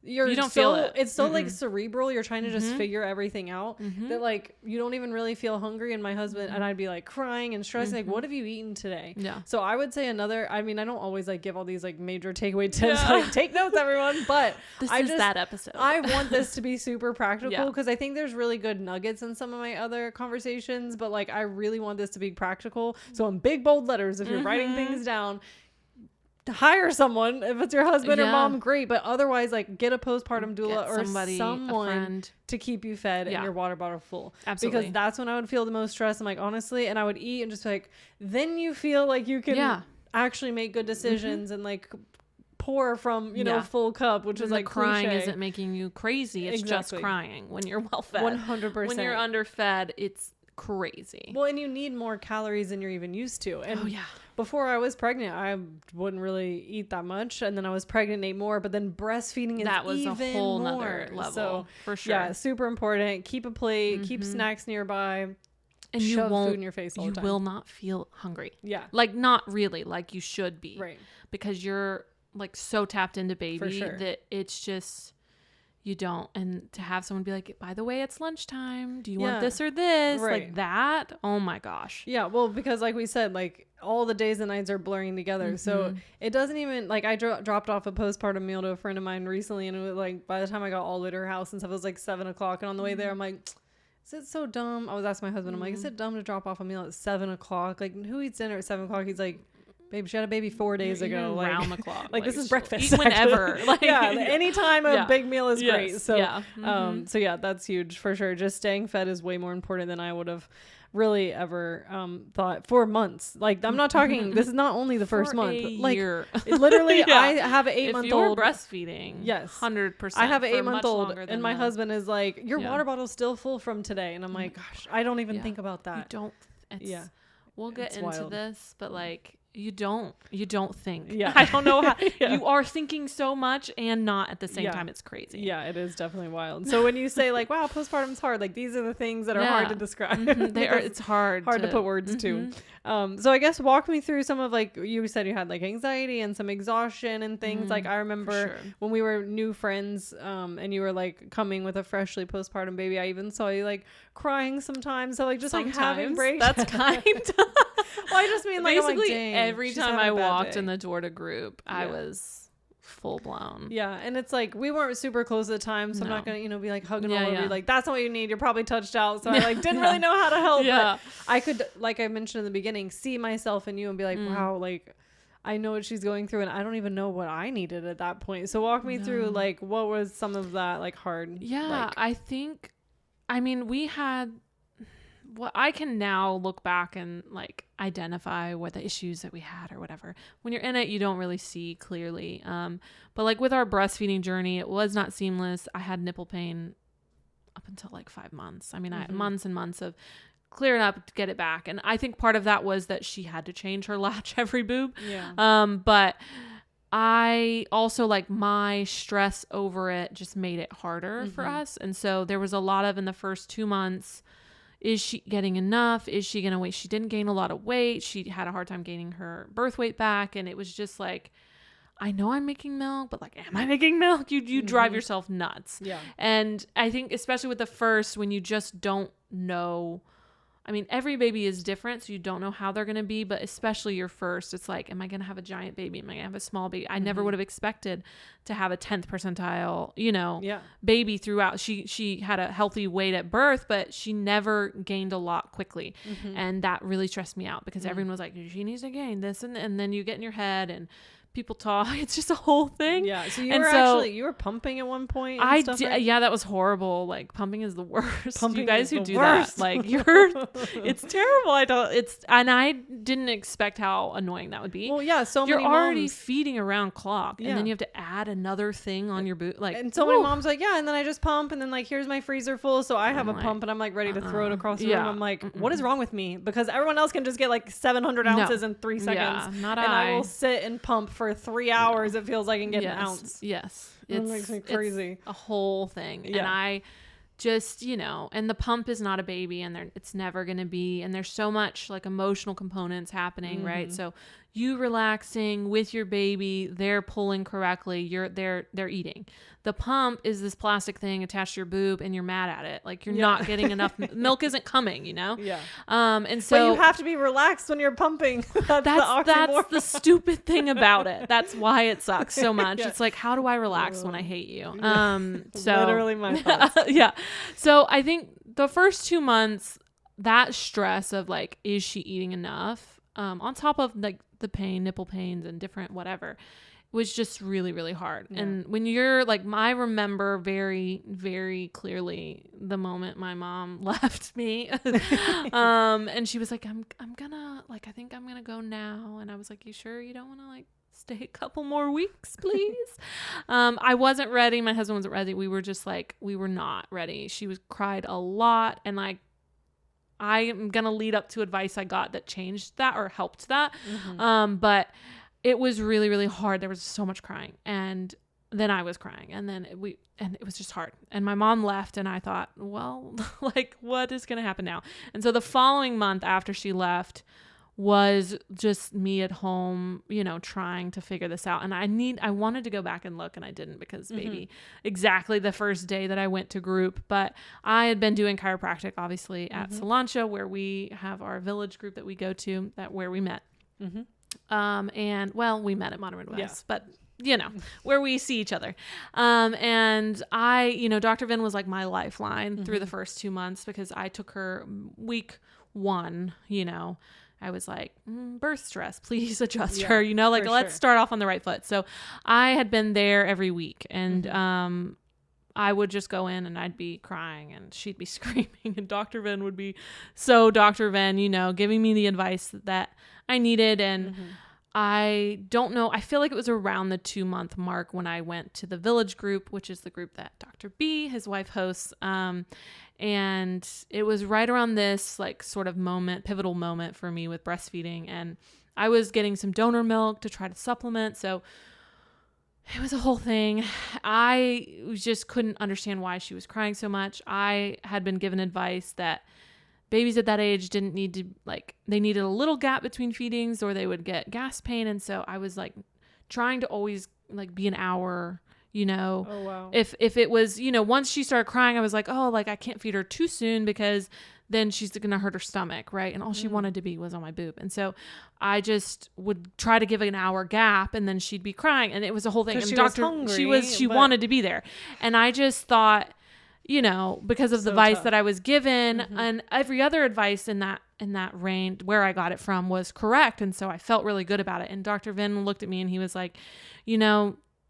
You don't feel it. It's so like cerebral. You're trying to just figure everything out that like you don't even really feel hungry. And my husband and I'd be like crying and stressing. Like, what have you eaten today? Yeah. So I would say I mean, I don't always like give all these like major takeaway tips. Like, take notes, everyone. But this is that episode. I want this to be super practical because I think there's really good nuggets in some of my other conversations. But like, I really want this to be practical. So in big bold letters, if you're writing things down, to hire someone. If it's your husband or mom, great, but otherwise like get a postpartum doula or someone to keep you fed and your water bottle full. Absolutely. Because that's when I would feel the most stress. I'm like, honestly, and I would eat and just like, then you feel like you can actually make good decisions and like pour from, you know, full cup, which is like crying cliche. isn't making you crazy. It's just crying when you're well fed. 100%. When you're underfed, it's crazy. Well, and you need more calories than you're even used to. And before I was pregnant, I wouldn't really eat that much, and then I was pregnant and ate more. But then breastfeeding is that was even a whole more. nother level, so for sure. Yeah, super important. Keep a plate, keep snacks nearby, and shove food in your face all the time. You will not feel hungry. Yeah, like not really, like you should be, right? Because you're like so tapped into baby that it's just. You don't. And to have someone be like, by the way, it's lunchtime. Do you want this or this? Right. Like that. Oh my gosh. Yeah. Well, because like we said, like all the days and nights are blurring together. So it doesn't even like I dropped off a postpartum meal to a friend of mine recently. And it was like by the time I got all the way to her house and stuff, it was like 7:00. And on the way there, I'm like, is it so dumb? I was asking my husband, I'm like, is it dumb to drop off a meal at 7:00? Like who eats dinner at 7:00? He's like, babe, she had a baby 4 days ago. Like, round the clock. Like this is breakfast. Eat whenever. Like, any time a big meal is great. So, so yeah, that's huge for sure. Just staying fed is way more important than I would have really ever thought for months. Like I'm not talking. This is not only the first month. Like year. Literally, I have an 8-month-old. If you're breastfeeding, yes, 100%. I have an 8-month-old, and my husband is like, your water bottle's still full from today, and I'm like, gosh, I don't even think about that. You don't. We'll get into this, but like. You don't think. Yeah. I don't know how you are thinking so much and not at the same time. It's crazy. Yeah, it is definitely wild. So when you say like, wow, postpartum's hard, like these are the things that are hard to describe. It's hard to put words to. So I guess walk me through some of like, you said you had like anxiety and some exhaustion and things. Like I remember when we were new friends and you were like coming with a freshly postpartum baby, I even saw you like crying sometimes. So like just like having breaks. That's kind. Well, I just mean like basically dang, every time I walked in the door to group, I was full blown. Yeah, and it's like we weren't super close at the time, so I'm not gonna be like hugging all over you. Like that's not what you need. You're probably touched out, so I like didn't really know how to help. But I could, like I mentioned in the beginning, see myself in you and be like, wow, like I know what she's going through, and I don't even know what I needed at that point. So walk me through like what was some of that like hard. Yeah, I think, I mean, we had. What I can now look back and like identify what the issues that we had or whatever. When you're in it, you don't really see clearly. But like with our breastfeeding journey, it was not seamless. I had nipple pain up until like 5 months. I mean, I had months and months of clearing up to get it back. And I think part of that was that she had to change her latch every boob. Yeah. But I also like my stress over it just made it harder for us. And so there was a lot of in the first 2 months. Is she getting enough? Is she going to wait? She didn't gain a lot of weight. She had a hard time gaining her birth weight back. And it was just like, I know I'm making milk, but like, am I making milk? You drive yourself nuts. Yeah. And I think especially with the first, when you just don't know, I mean, every baby is different, so you don't know how they're going to be, but especially your first, it's like, am I going to have a giant baby? Am I going to have a small baby? I never would have expected to have a 10th percentile, baby throughout. She had a healthy weight at birth, but she never gained a lot quickly. And that really stressed me out because everyone was like, she needs to gain this. And then you get in your head and people talk. It's just a whole thing. Yeah. So you were pumping at one point. And I stuff, did. right? Yeah, that was horrible. Like pumping is the worst. Pumping you guys is who the do worst. that, like it's terrible. And I didn't expect how annoying that would be. Well, yeah. So you're many already moms, feeding around clock, and Yeah. then you have to add another thing on your boot. Like, and so many moms like, yeah, and then I just pump, and then like here's my freezer full, so I have I'm a like, pump, and I'm like ready to throw it across the Yeah. room. I'm like, what is wrong with me? Because everyone else can just get like 700 ounces in 3 seconds. Yeah, not and I I. will sit and pump for 3 hours. It feels like and get an ounce. Yes. It makes me crazy. It's a whole thing. Yeah. And I just, and the pump is not a baby, and it's never going to be. And there's so much like emotional components happening, right? So you relaxing with your baby, they're pulling correctly, they're eating. The pump is this plastic thing attached to your boob, and you're mad at it. Like you're not getting enough milk isn't coming, Yeah. And so But you have to be relaxed when you're pumping. That's the stupid thing about it. That's why it sucks so much. Yeah. It's like, how do I relax when I hate you? So literally my thoughts. yeah. So I think the first 2 months, that stress of like, is she eating enough? On top of like the pain, nipple pains and different whatever, was just really, really hard. Yeah. And when you're like, I remember very, very clearly the moment my mom left me. And she was like, I'm gonna, like, I think I'm gonna go now. And I was like, you sure you don't want to like stay a couple more weeks, please? I wasn't ready. My husband wasn't ready. We were just like, we were not ready. She cried a lot. And like, I am going to lead up to advice I got that changed that or helped that. But it was really, really hard. There was so much crying, and then I was crying, and then it was just hard. And my mom left, and I thought, well, like, what is going to happen now? And so the following month after she left was just me at home, trying to figure this out. And I wanted to go back and look, and I didn't, because maybe exactly the first day that I went to group, but I had been doing chiropractic, obviously, at Solancha, where we have our village group that we go to, where we met. And well, we met at Modern Midwest, but where we see each other. And I, Dr. Vin was like my lifeline through the first 2 months, because I took her week 1, I was like, birth stress, please adjust her, let's start off on the right foot. So I had been there every week, and, I would just go in and I'd be crying and she'd be screaming, and Dr. Vin would be so Dr. Vin, giving me the advice that I needed. And I don't know. I feel like it was around the 2-month mark when I went to the village group, which is the group that Dr. B, his wife, hosts. And it was right around this like sort of pivotal moment for me with breastfeeding. And I was getting some donor milk to try to supplement. So it was a whole thing. I just couldn't understand why she was crying so much. I had been given advice that babies at that age didn't need to, like, they needed a little gap between feedings or they would get gas pain. And so I was like trying to always like be an hour, Oh, wow. If it was, once she started crying, I was like, oh, like I can't feed her too soon because then she's going to hurt her stomach. Right. And all she wanted to be was on my boob. And so I just would try to give an hour gap, and then she'd be crying, and it was a whole thing. And she wanted to be there. And I just thought, because of the advice that I was given and every other advice in that range where I got it from was correct. And so I felt really good about it. And Dr. Vin looked at me and he was like,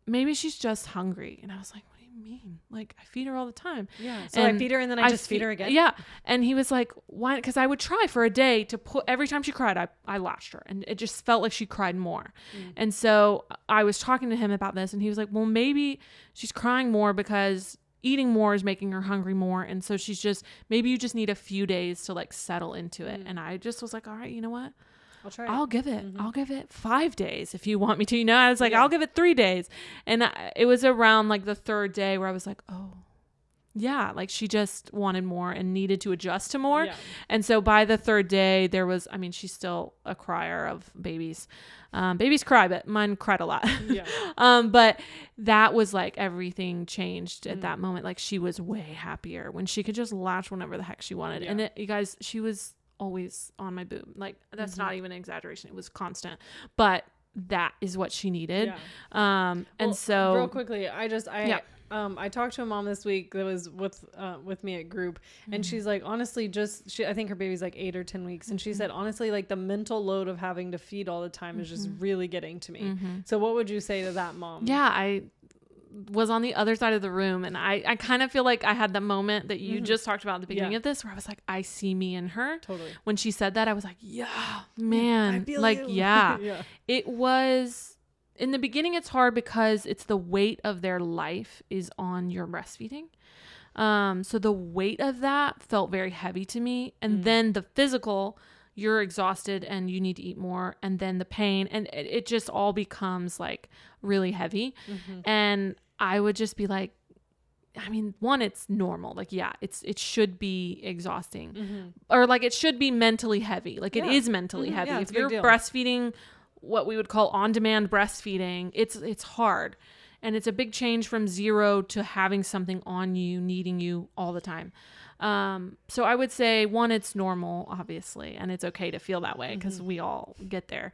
maybe she's just hungry. And I was like, what do you mean? Like, I feed her all the time. Yeah. So I feed her and then I just feed her again. Yeah. And he was like, why? Because I would try for a day to put, every time she cried, I latched her, and it just felt like she cried more. And so I was talking to him about this, and he was like, well, maybe she's crying more because eating more is making her hungry more. And so maybe you just need a few days to like settle into it. And I just was like, all right, you know what? I'll try. I'll give it 5 days if you want me to. I was like, I'll give it 3 days. And it was around like the 3rd day where I was like, oh, yeah, like she just wanted more and needed to adjust to more. Yeah. And so by the 3rd day, she's still a crier of babies. Babies cry, but mine cried a lot. Yeah. But that was like everything changed at that moment. Like she was way happier when she could just latch whenever the heck she wanted. Yeah. And you guys, she was always on my boob. Like that's not even an exaggeration. It was constant, but that is what she needed. Yeah. And so real quickly, I talked to a mom this week that was with me at group, and she's like, honestly, I think her baby's like 8 or 10 weeks, and she said, honestly, like the mental load of having to feed all the time is just really getting to me. So what would you say to that mom? Yeah, I was on the other side of the room, and I kind of feel like I had the moment that you just talked about at the beginning of this, where I was like, I see me in her. Totally. When she said that, I was like, yeah, man, I feel like, you. yeah. It was, in the beginning, it's hard because it's the weight of their life is on your breastfeeding. So the weight of that felt very heavy to me. And then the physical, you're exhausted and you need to eat more. And then the pain, and it just all becomes like really heavy. And I would just be like, I mean, one, it's normal. Like, yeah, it should be exhausting, or like it should be mentally heavy. Like it is mentally heavy. Yeah, if you're breastfeeding, what we would call on-demand breastfeeding, it's hard, and it's a big change from 0 to having something on you, needing you all the time. So I would say, one, it's normal, obviously, and it's okay to feel that way because we all get there.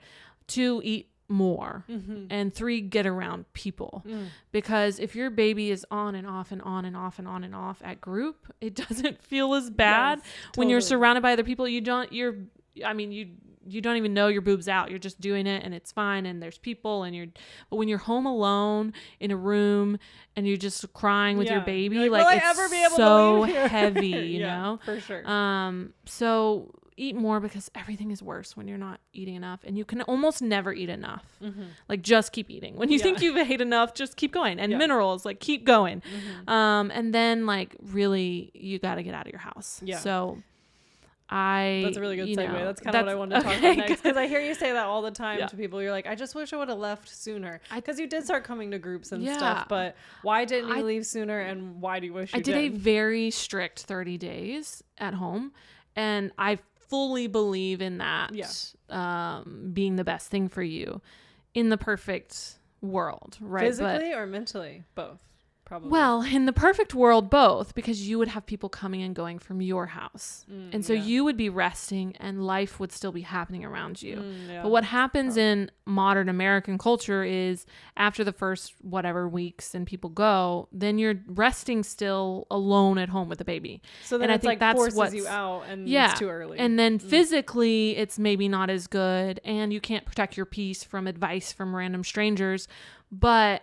2, eat more. And 3, get around people, because if your baby is on and off and on and off and on and off at group, it doesn't feel as bad when you're surrounded by other people. You don't even know your boob's out. You're just doing it and it's fine, and there's people, but when you're home alone in a room and you're just crying with your baby, like it's so heavy, you know? For sure. So eat more, because everything is worse when you're not eating enough, and you can almost never eat enough. Like, just keep eating. When you think you've ate enough, just keep going. And minerals, like, keep going. And then, like, really, you got to get out of your house. So that's a really good segue. That's kind of what I wanted to talk about next, because I hear you say that all the time to people. You're like, I just wish I would have left sooner, because you did start coming to groups and stuff, but why didn't you leave sooner, and why do you wish you did? I did a very strict 30 days at home, and I fully believe in that being the best thing for you in the perfect world, right? Physically or mentally? Both. Probably. Well, in the perfect world, both, because you would have people coming and going from your house. And so you would be resting and life would still be happening around you. But what happens in modern American culture is, after the first whatever weeks and people go, then you're resting still alone at home with the baby. So then it's like forces you out, and it's too early. And then physically it's maybe not as good, and you can't protect your peace from advice from random strangers. But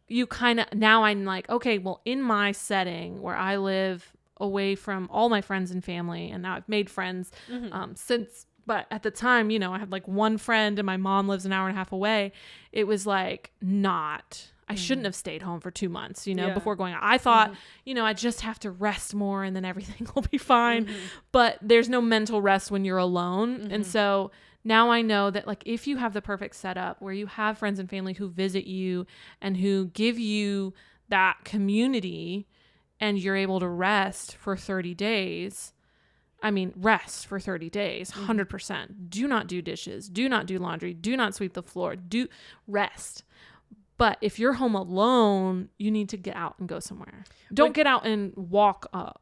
you kind of, now I'm like, okay, well, in my setting where I live away from all my friends and family, and now I've made friends but at the time, you know, I had like one friend and my mom lives an hour and a half away. It was like, I shouldn't have stayed home for 2 months, you know, before going out. I thought, you know, I just have to rest more and then everything will be fine. But there's no mental rest when you're alone. And so now I know that, like, if you have the perfect setup where you have friends and family who visit you and who give you that community, and you're able to rest for 30 days, rest for 30 days, 100%. Do not do dishes. Do not do laundry. Do not sweep the floor. Do rest. But if you're home alone, you need to get out and go somewhere. Don't get out and walk a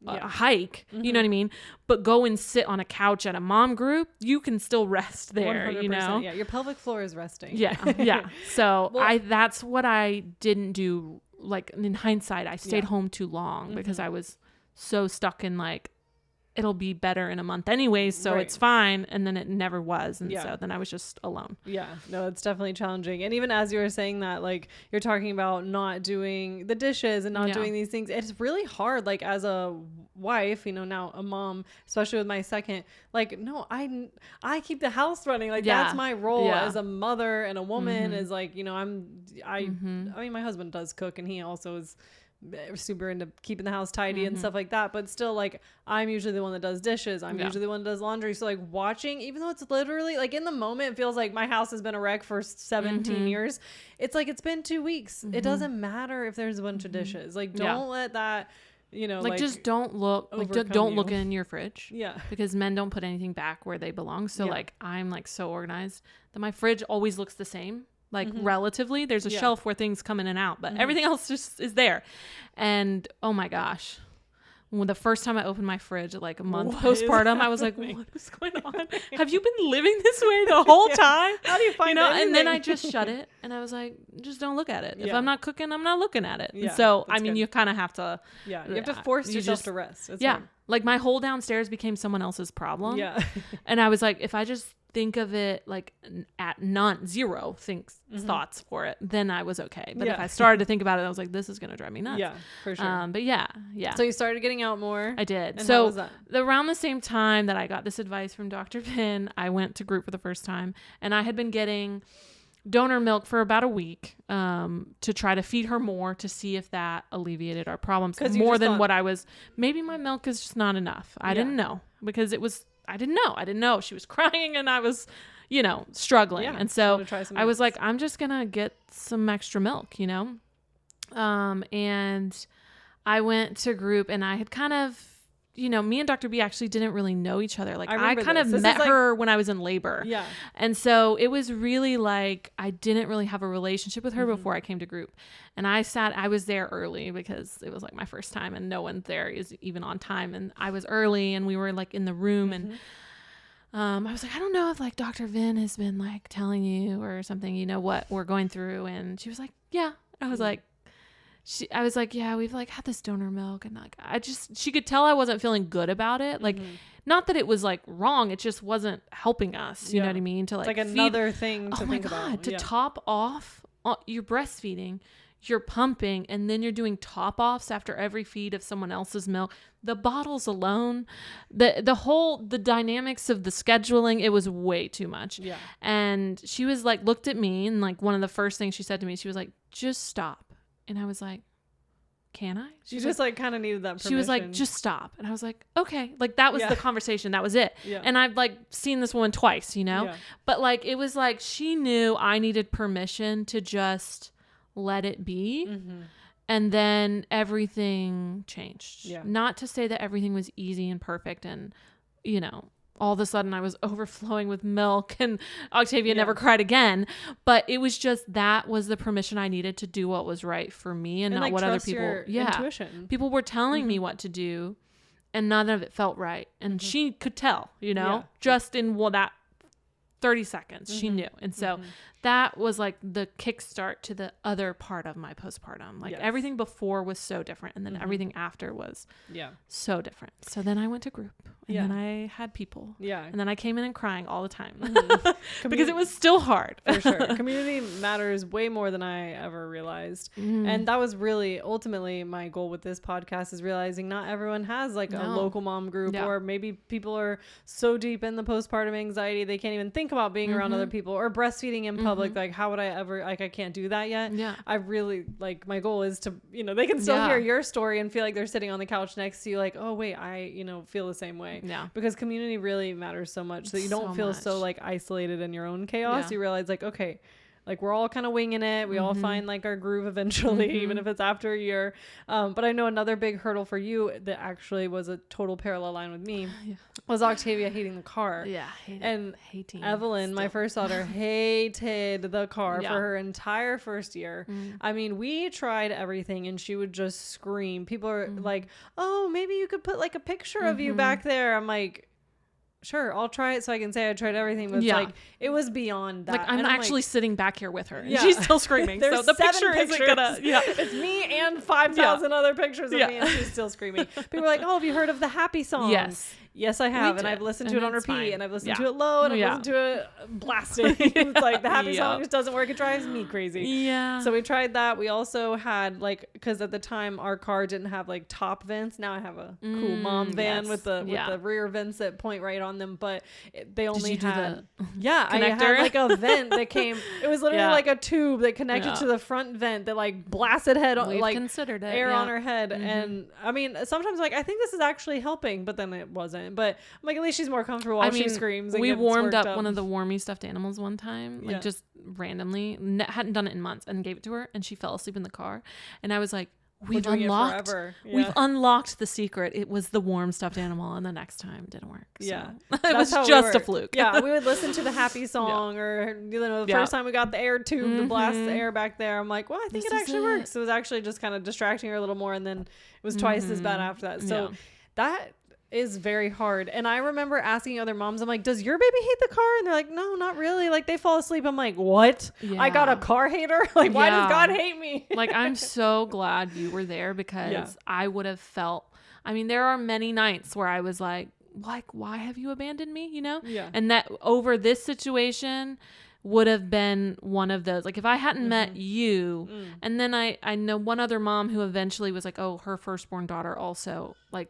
hike, you know what I mean? But go and sit on a couch at a mom group. You can still rest there, 100%, you know? Yeah, your pelvic floor is resting. Yeah. So that's what I didn't do. Like, in hindsight, I stayed home too long because I was so stuck in, like, it'll be better in a month anyways, so it's fine. And then it never was. And so then I was just alone. Yeah, no, it's definitely challenging. And even as you were saying that, like, you're talking about not doing the dishes and not doing these things, it's really hard. Like, as a wife, you know, now a mom, especially with my second, like, no, I keep the house running. Like, that's my role as a mother and a woman, is like, you know, I mean, my husband does cook, and he also is super into keeping the house tidy and stuff like that, but still, like, I'm usually the one that does dishes. I'm usually the one that does laundry. So, like, watching, even though it's literally, like, in the moment it feels like my house has been a wreck for 17 years, it's like, it's been 2 weeks. It doesn't matter if there's a bunch of dishes. Like, don't let that, you know, like just don't look, like, don't look in your fridge, because men don't put anything back where they belong. So like, I'm like so organized that my fridge always looks the same. Like, relatively, there's a shelf where things come in and out, but everything else just is there. And oh my gosh, When the first time I opened my fridge at like a month What postpartum, I was like, what is going on? Have you been living this way the whole time? How do you find anything? And then I just shut it and I was like, just don't look at it. If I'm not cooking, I'm not looking at it. Yeah, and so, that's good. you kind of have to. Yeah. You have to force yourself to rest. It's hard. Like my whole downstairs became someone else's problem. Yeah. And I was like, if I just think of it like at zero thoughts for it, then I was okay. But if I started to think about it, I was like, this is going to drive me nuts. Yeah, for sure. But yeah. So you started getting out more. I did. And so how was that? around the same time that I got this advice from Dr. Vin, I went to group for the first time, and I had been getting donor milk for about a week to try to feed her more to see if that alleviated our problems more than what I was. Maybe my milk is just not enough. I didn't know because I didn't know. She was crying and I was, struggling. Yeah, and so I was else. like, I'm just going to get some extra milk, and I went to group and I had kind of, me and Dr. B actually didn't really know each other. Like I kind of met her when I was in labor. Yeah. And so it was really like, I didn't really have a relationship with her before I came to group. And I was there early because it was like my first time and no one there is even on time. And I was early and we were like in the room and I was like, I don't know if like Dr. Vin has been like telling you or something, what we're going through. And she was like, yeah. I was like, yeah, we've like had this donor milk and like, she could tell I wasn't feeling good about it. Like, not that it was like wrong. It just wasn't helping us. You know what I mean? To like, it's like another thing to think about. To top off you're breastfeeding, you're pumping, and then you're doing top offs after every feed of someone else's milk. The bottles alone, the dynamics of the scheduling, it was way too much. Yeah. And she was like, looked at me and like one of the first things she said to me, she was like, just stop. And I was like, can I? She just like kind of needed that permission. She was like, just stop. And I was like, okay. Like that was the conversation. That was it. Yeah. And I've like seen this woman twice, Yeah. But like, it was like, she knew I needed permission to just let it be. Mm-hmm. And then everything changed. Yeah. Not to say that everything was easy and perfect and, all of a sudden I was overflowing with milk and Octavia never cried again. But it was just, that was the permission I needed to do what was right for me and not like, what other people. Your intuition. People were telling me what to do and none of it felt right. And she could tell, just in that 30 seconds, she knew. And so that was like the kickstart to the other part of my postpartum. Like everything before was so different. And then everything after was so different. So then I went to group and then I had people. Yeah. And then I came in and crying all the time because it was still hard. For sure. Community matters way more than I ever realized. And that was really ultimately my goal with this podcast, is realizing not everyone has like a local mom group, or maybe people are so deep in the postpartum anxiety they can't even think about being around other people, or breastfeeding in public. Like, how would I ever, like, I can't do that yet. Yeah. I really, like, my goal is to, they can still hear your story and feel like they're sitting on the couch next to you, like, oh wait, I, feel the same way. Yeah. Because community really matters so much, so you don't feel so like isolated in your own chaos. You realize like, okay, like we're all kind of winging it. We all find like our groove eventually, even if it's after a year. But I know another big hurdle for you that actually was a total parallel line with me was Octavia hating the car. Yeah. Hating Evelyn, my first daughter, hated the car for her entire first year. I mean, we tried everything and she would just scream. People are like, oh, maybe you could put like a picture of you back there. I'm like, sure, I'll try it so I can say I tried everything, but it's like, it was beyond that. Like, I'm actually sitting back here with her and she's still screaming. So the picture isn't gonna, it's me and 5,000 other pictures of me and she's still screaming. People are like, oh, have you heard of the Happy song? Yes, I have. And I've listened to it on repeat and I've listened to it low and I've listened to it blasted. It's like the Happy song just doesn't work. It drives me crazy. Yeah. So we tried that. We also had like, because at the time our car didn't have like top vents. Now I have a cool mom van with the rear vents that point right on them, but they only had I had like a vent that came. It was literally like a tube that connected to the front vent that like blasted considered it, air on her head. And I mean, sometimes like I think this is actually helping, but then it wasn't. But I'm like, at least she's more comfortable while she screams. And we warmed up one of the warmy stuffed animals one time, like just randomly, hadn't done it in months, and gave it to her, and she fell asleep in the car. And I was like, we've unlocked the secret. It was the warm stuffed animal, and the next time it didn't work. So. Yeah. It was just a fluke. Yeah. We would listen to the happy song or, the first time we got the air tube to blast the air back there. I'm like, well, I think it actually works. It was actually just kind of distracting her a little more. And then it was twice as bad after that. So that is very hard. And I remember asking other moms, I'm like, does your baby hate the car? And they're like, no, not really. Like they fall asleep. I'm like, what? Yeah. I got a car hater? Like, why does God hate me? Like, I'm so glad you were there because I would have felt, I mean, there are many nights where I was like, why have you abandoned me? Yeah. And that over this situation would have been one of those, like if I hadn't met you, and then I know one other mom who eventually was like, oh, her firstborn daughter also like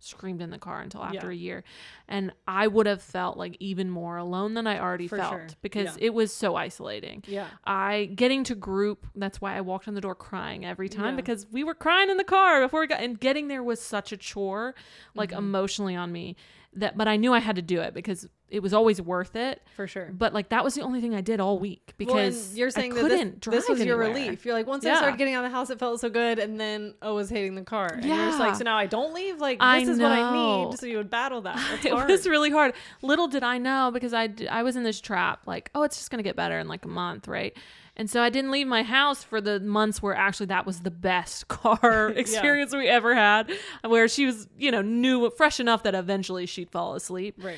screamed in the car until after a year, and I would have felt like even more alone than I already felt because it was so isolating. Getting to group, that's why I walked in the door crying every time because we were crying in the car before we got, and getting there was such a chore, like emotionally on me, but I knew I had to do it because it was always worth it. For sure. But like that was the only thing I did all week because you're saying I couldn't drive this was your anywhere. relief. You're like, once I started getting out of the house, it felt so good. And then I was hating the car. And you're just like, so now I don't leave? Like, this is what I need. So you would battle that. It's hard. It was really hard. Little did I know because I was in this trap. Like, oh, it's just going to get better in like a month. Right. And so I didn't leave my house for the months where actually that was the best car experience we ever had, where she was, new, fresh enough that eventually she'd fall asleep. Right.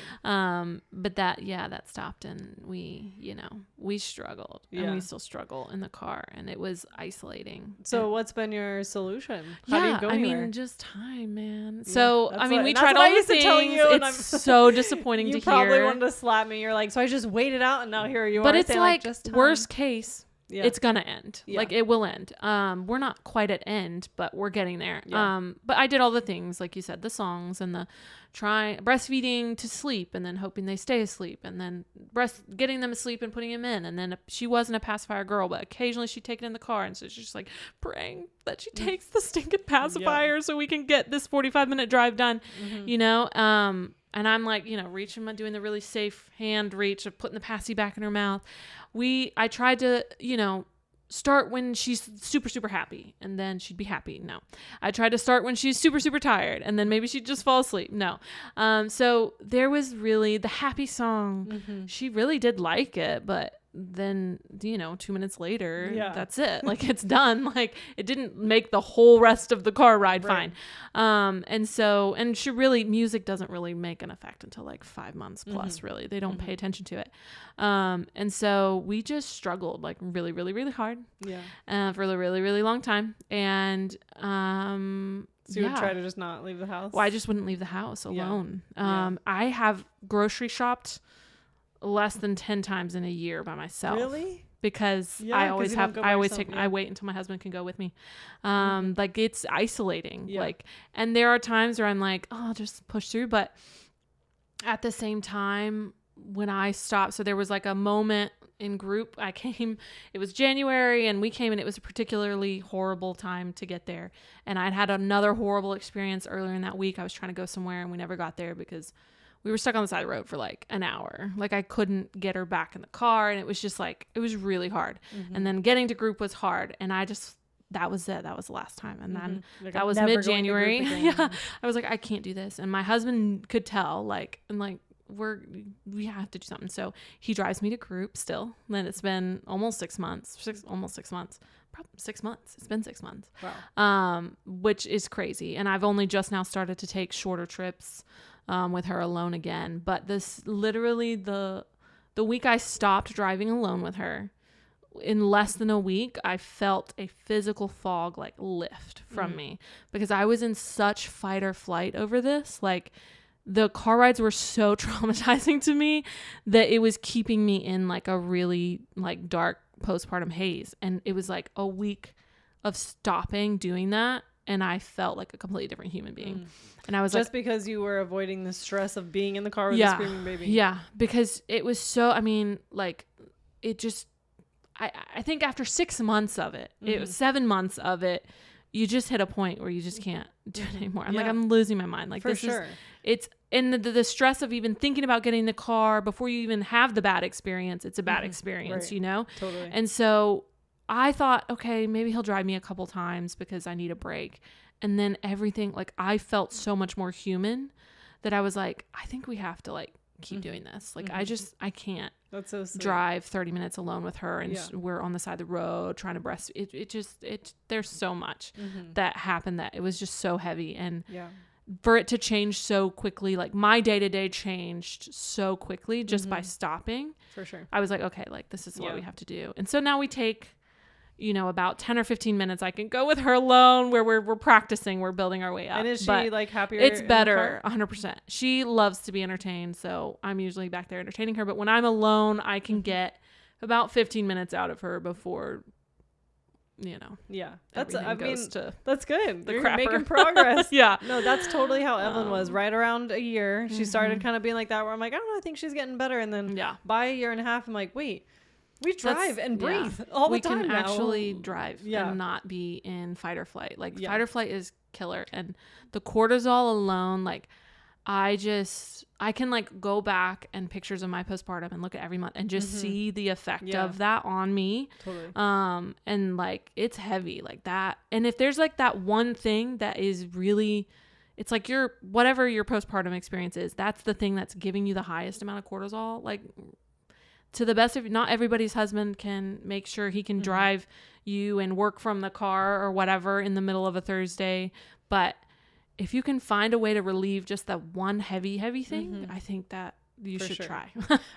But that stopped and we struggled and we still struggle in the car and it was isolating. So what's been your solution? How do you go anywhere? I mean, just time, man. So, we that's tried what all I used the to tell things. you, and It's so disappointing to hear. You probably wanted to slap me. You're like, so I just waited out and now here you are. But it's saying, like just time. Worst case. It's gonna end. Like it will end. We're not quite at end, but we're getting there. But I did all the things, like you said, the songs and the breastfeeding to sleep and then hoping they stay asleep and then getting them asleep and putting them in. And then she wasn't a pacifier girl, but occasionally she'd take it in the car. And so she's just like praying that she takes the stinking pacifier so we can get this 45-minute drive done, and I'm like, reaching, doing the really safe hand reach of putting the passy back in her mouth. I tried to, start when she's super, super happy and then she'd be happy. No, I tried to start when she's super, super tired and then maybe she'd just fall asleep. No. So there was really the happy song. She really did like it, but then 2 minutes later that's it, like it's done, like it didn't make the whole rest of the car ride fine. And she really, music doesn't really make an effect until like 5 months plus. Really, they don't pay attention to it. And so we just struggled like really, really, really hard for a really, really long time. And so you would try to just not leave the house? Well, I just wouldn't leave the house alone. I have grocery shopped less than 10 times in a year by myself. Really? Because I wait until my husband can go with me. Like it's isolating. Like, and there are times where I'm like, oh, I'll just push through. But at the same time, when I stopped, so there was like a moment in group. It was January and we came and it was a particularly horrible time to get there. And I'd had another horrible experience earlier in that week. I was trying to go somewhere and we never got there because we were stuck on the side of the road for like an hour. Like I couldn't get her back in the car. And it was just like, it was really hard. And then getting to group was hard. And that was it. That was the last time. And then that was mid-January. I was like, I can't do this. And my husband could tell, we have to do something. So he drives me to group still. Then it's been almost 6 months. Almost 6 months. Probably 6 months. It's been 6 months. Wow. Which is crazy. And I've only just now started to take shorter trips with her alone again. But this literally the week I stopped driving alone with her, in less than a week, I felt a physical fog like lift from me because I was in such fight or flight over this. Like the car rides were so traumatizing to me that it was keeping me in like a really like dark postpartum haze. And it was like a week of stopping doing that. And I felt like a completely different human being. And I was just because you were avoiding the stress of being in the car with a screaming baby. Yeah. Because it was so, it just, I think after 6 months of it, it was 7 months of it, you just hit a point where you just can't do it anymore. I'm like, I'm losing my mind. Like for sure. It's in the stress of even thinking about getting in the car before you even have the bad experience. It's a bad experience, Totally. And so I thought, okay, maybe he'll drive me a couple times because I need a break. And then everything, like I felt so much more human that I was like, I think we have to like keep doing this. Like I can't That's so sweet. drive 30 minutes alone with her and we're on the side of the road trying to breastfeed. There's so much that happened that it was just so heavy. And for it to change so quickly, like my day-to-day changed so quickly just by stopping. For sure. I was like, okay, like this is what we have to do. And so now we take, about 10 or 15 minutes I can go with her alone where we're practicing, we're building our way up. And is she like happier? It's better, 100%. She loves to be entertained, so I'm usually back there entertaining her. But when I'm alone, I can get about 15 minutes out of her before, that's that's good. You're making progress. Yeah. No, that's totally how Evelyn was. Right around a year, she started kind of being like that, where I'm like, I don't know, I think she's getting better. And then by a year and a half, I'm like, wait. We drive and breathe all the time. We can now. Actually drive and not be in fight or flight. Like fight or flight is killer. And the cortisol alone, like I can like go back and pictures of my postpartum and look at every month and just see the effect of that on me. Totally. And like it's heavy like that. And if there's like that one thing that is really, it's like whatever your postpartum experience is, that's the thing that's giving you the highest amount of cortisol. Like to the best of, not everybody's husband can make sure he can drive you and work from the car or whatever in the middle of a Thursday. But if you can find a way to relieve just that one heavy thing, I think that you should try.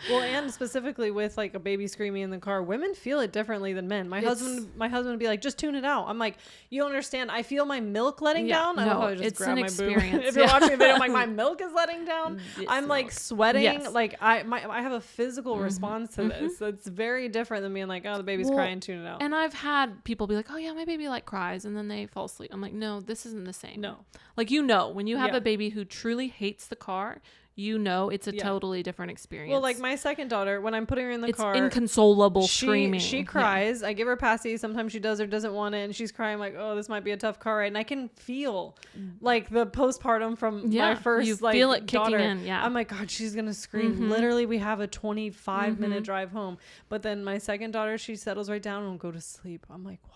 Well, and specifically with like a baby screaming in the car, women feel it differently than men. My husband would be like, just tune it out. I'm like, you don't understand. I feel my milk letting down. No, it's an experience. If you're watching a video, I'm like, my milk is letting down. I'm like sweating. Yes. Like I have a physical response to this. That's very different than being like, oh, the baby's crying, tune it out. And I've had people be like, oh yeah, my baby like cries, and then they fall asleep. I'm like, no, this isn't the same. No. Like, when you have a baby who truly hates the car, it's a totally different experience. Well, like my second daughter, when I'm putting her in the car, it's inconsolable screaming. She cries. I give her passy. Sometimes she does or doesn't want it, and she's crying like, "Oh, this might be a tough car ride." And I can feel like the postpartum from my first feel it daughter. Kicking in. Yeah, I'm like, God, she's gonna scream. Literally, we have a 25-minute drive home, but then my second daughter, she settles right down and will go to sleep. I'm like, why?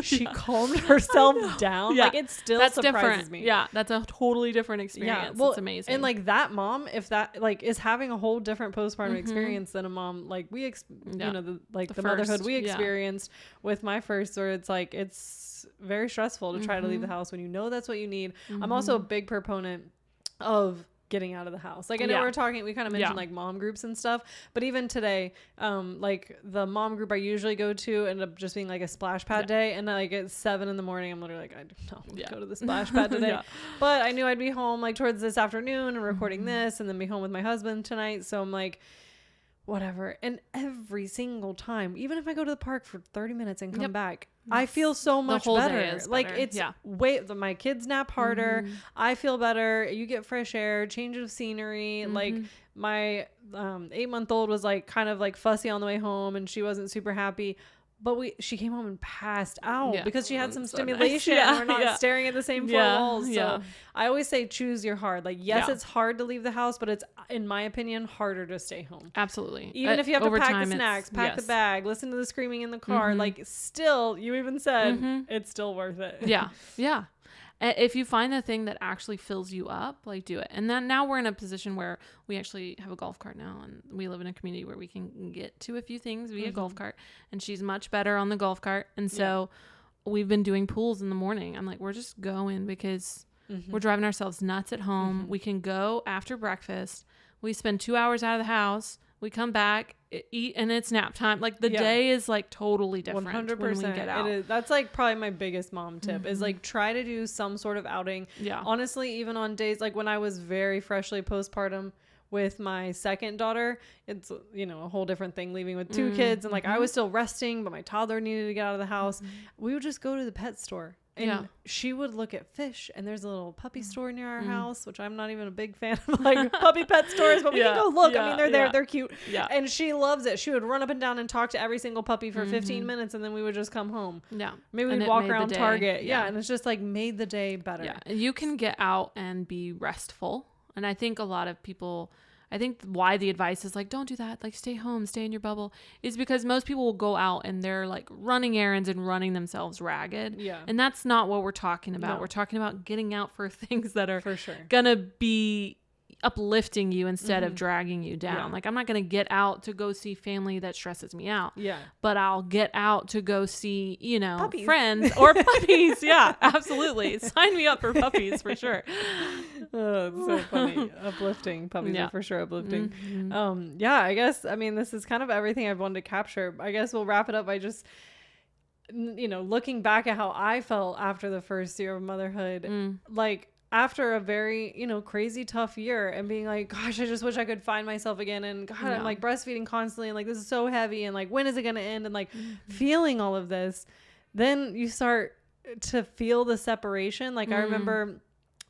She calmed herself down. Like it still surprises me. Yeah, that's a totally different experience. Yeah, well, it's amazing. And like that mom, if that like is having a whole different postpartum experience than a mom like we the motherhood we experienced with my first, where it's like it's very stressful to try to leave the house when you know that's what you need. I'm also a big proponent of getting out of the house. Like I know we kind of mentioned like mom groups and stuff, but even today, like the mom group I usually go to ended up just being like a splash pad day, and like at 7 a.m, I'm literally like, I don't want to go to the splash pad today. But I knew I'd be home like towards this afternoon and recording this and then be home with my husband tonight, so I'm like, whatever. And every single time, even if I go to the park for 30 minutes and come back, I feel so much better. Like it's my kids nap harder. I feel better. You get fresh air, change of scenery. Like my 8-month-old was like kind of like fussy on the way home, and she wasn't super happy. But she came home and passed out because she had some stimulation. Nice. We're not staring at the same four walls. So I always say choose your hard. Like, yes, it's hard to leave the house, but it's, in my opinion, harder to stay home. Absolutely. Even if you have to pack the snacks, pack the bag, listen to the screaming in the car, like still, you even said it's still worth it. Yeah. Yeah. If you find the thing that actually fills you up, like do it. And then now we're in a position where we actually have a golf cart now, and we live in a community where we can get to a few things via golf cart, and she's much better on the golf cart. And so we've been doing pools in the morning. I'm like, we're just going because we're driving ourselves nuts at home. We can go after breakfast. We spend 2 hours out of the house. We come back, eat, and it's nap time. Like the day is like totally different 100%. When we get out. It is. That's like probably my biggest mom tip is like try to do some sort of outing. Yeah. Honestly, even on days like when I was very freshly postpartum with my second daughter, it's, a whole different thing leaving with 2 kids. And like I was still resting, but my toddler needed to get out of the house. We would just go to the pet store. And she would look at fish, and there's a little puppy store near our house, which I'm not even a big fan of, like puppy pet stores, but we can go look. I mean, they're there, they're cute. Yeah. And she loves it. She would run up and down and talk to every single puppy for 15 minutes, and then we would just come home. Yeah. Maybe we'd walk around Target. Yeah. And it's just like made the day better. Yeah. You can get out and be restful. And I think a lot of people I think why the advice is like, don't do that. Like, stay home, stay in your bubble, is because most people will go out and they're like running errands and running themselves ragged. Yeah. And that's not what we're talking about. No. We're talking about getting out for things that are for sure gonna be uplifting you instead of dragging you down. Yeah. Like, I'm not going to get out to go see family that stresses me out. Yeah. But I'll get out to go see, you know, puppies. friends or puppies. Yeah, absolutely. Sign me up for puppies for sure. Oh, it's so funny. Uplifting. Puppies are for sure uplifting. Mm-hmm. Yeah, I guess, I mean, this is kind of everything I've wanted to capture. I guess we'll wrap it up by just, you know, looking back at how I felt after the first year of motherhood. Like, after a very, you know, crazy tough year, and being like, gosh, I just wish I could find myself again. And God, I'm like breastfeeding constantly, and like, this is so heavy, and like, when is it going to end? And like feeling all of this, then you start to feel the separation. Like, I remember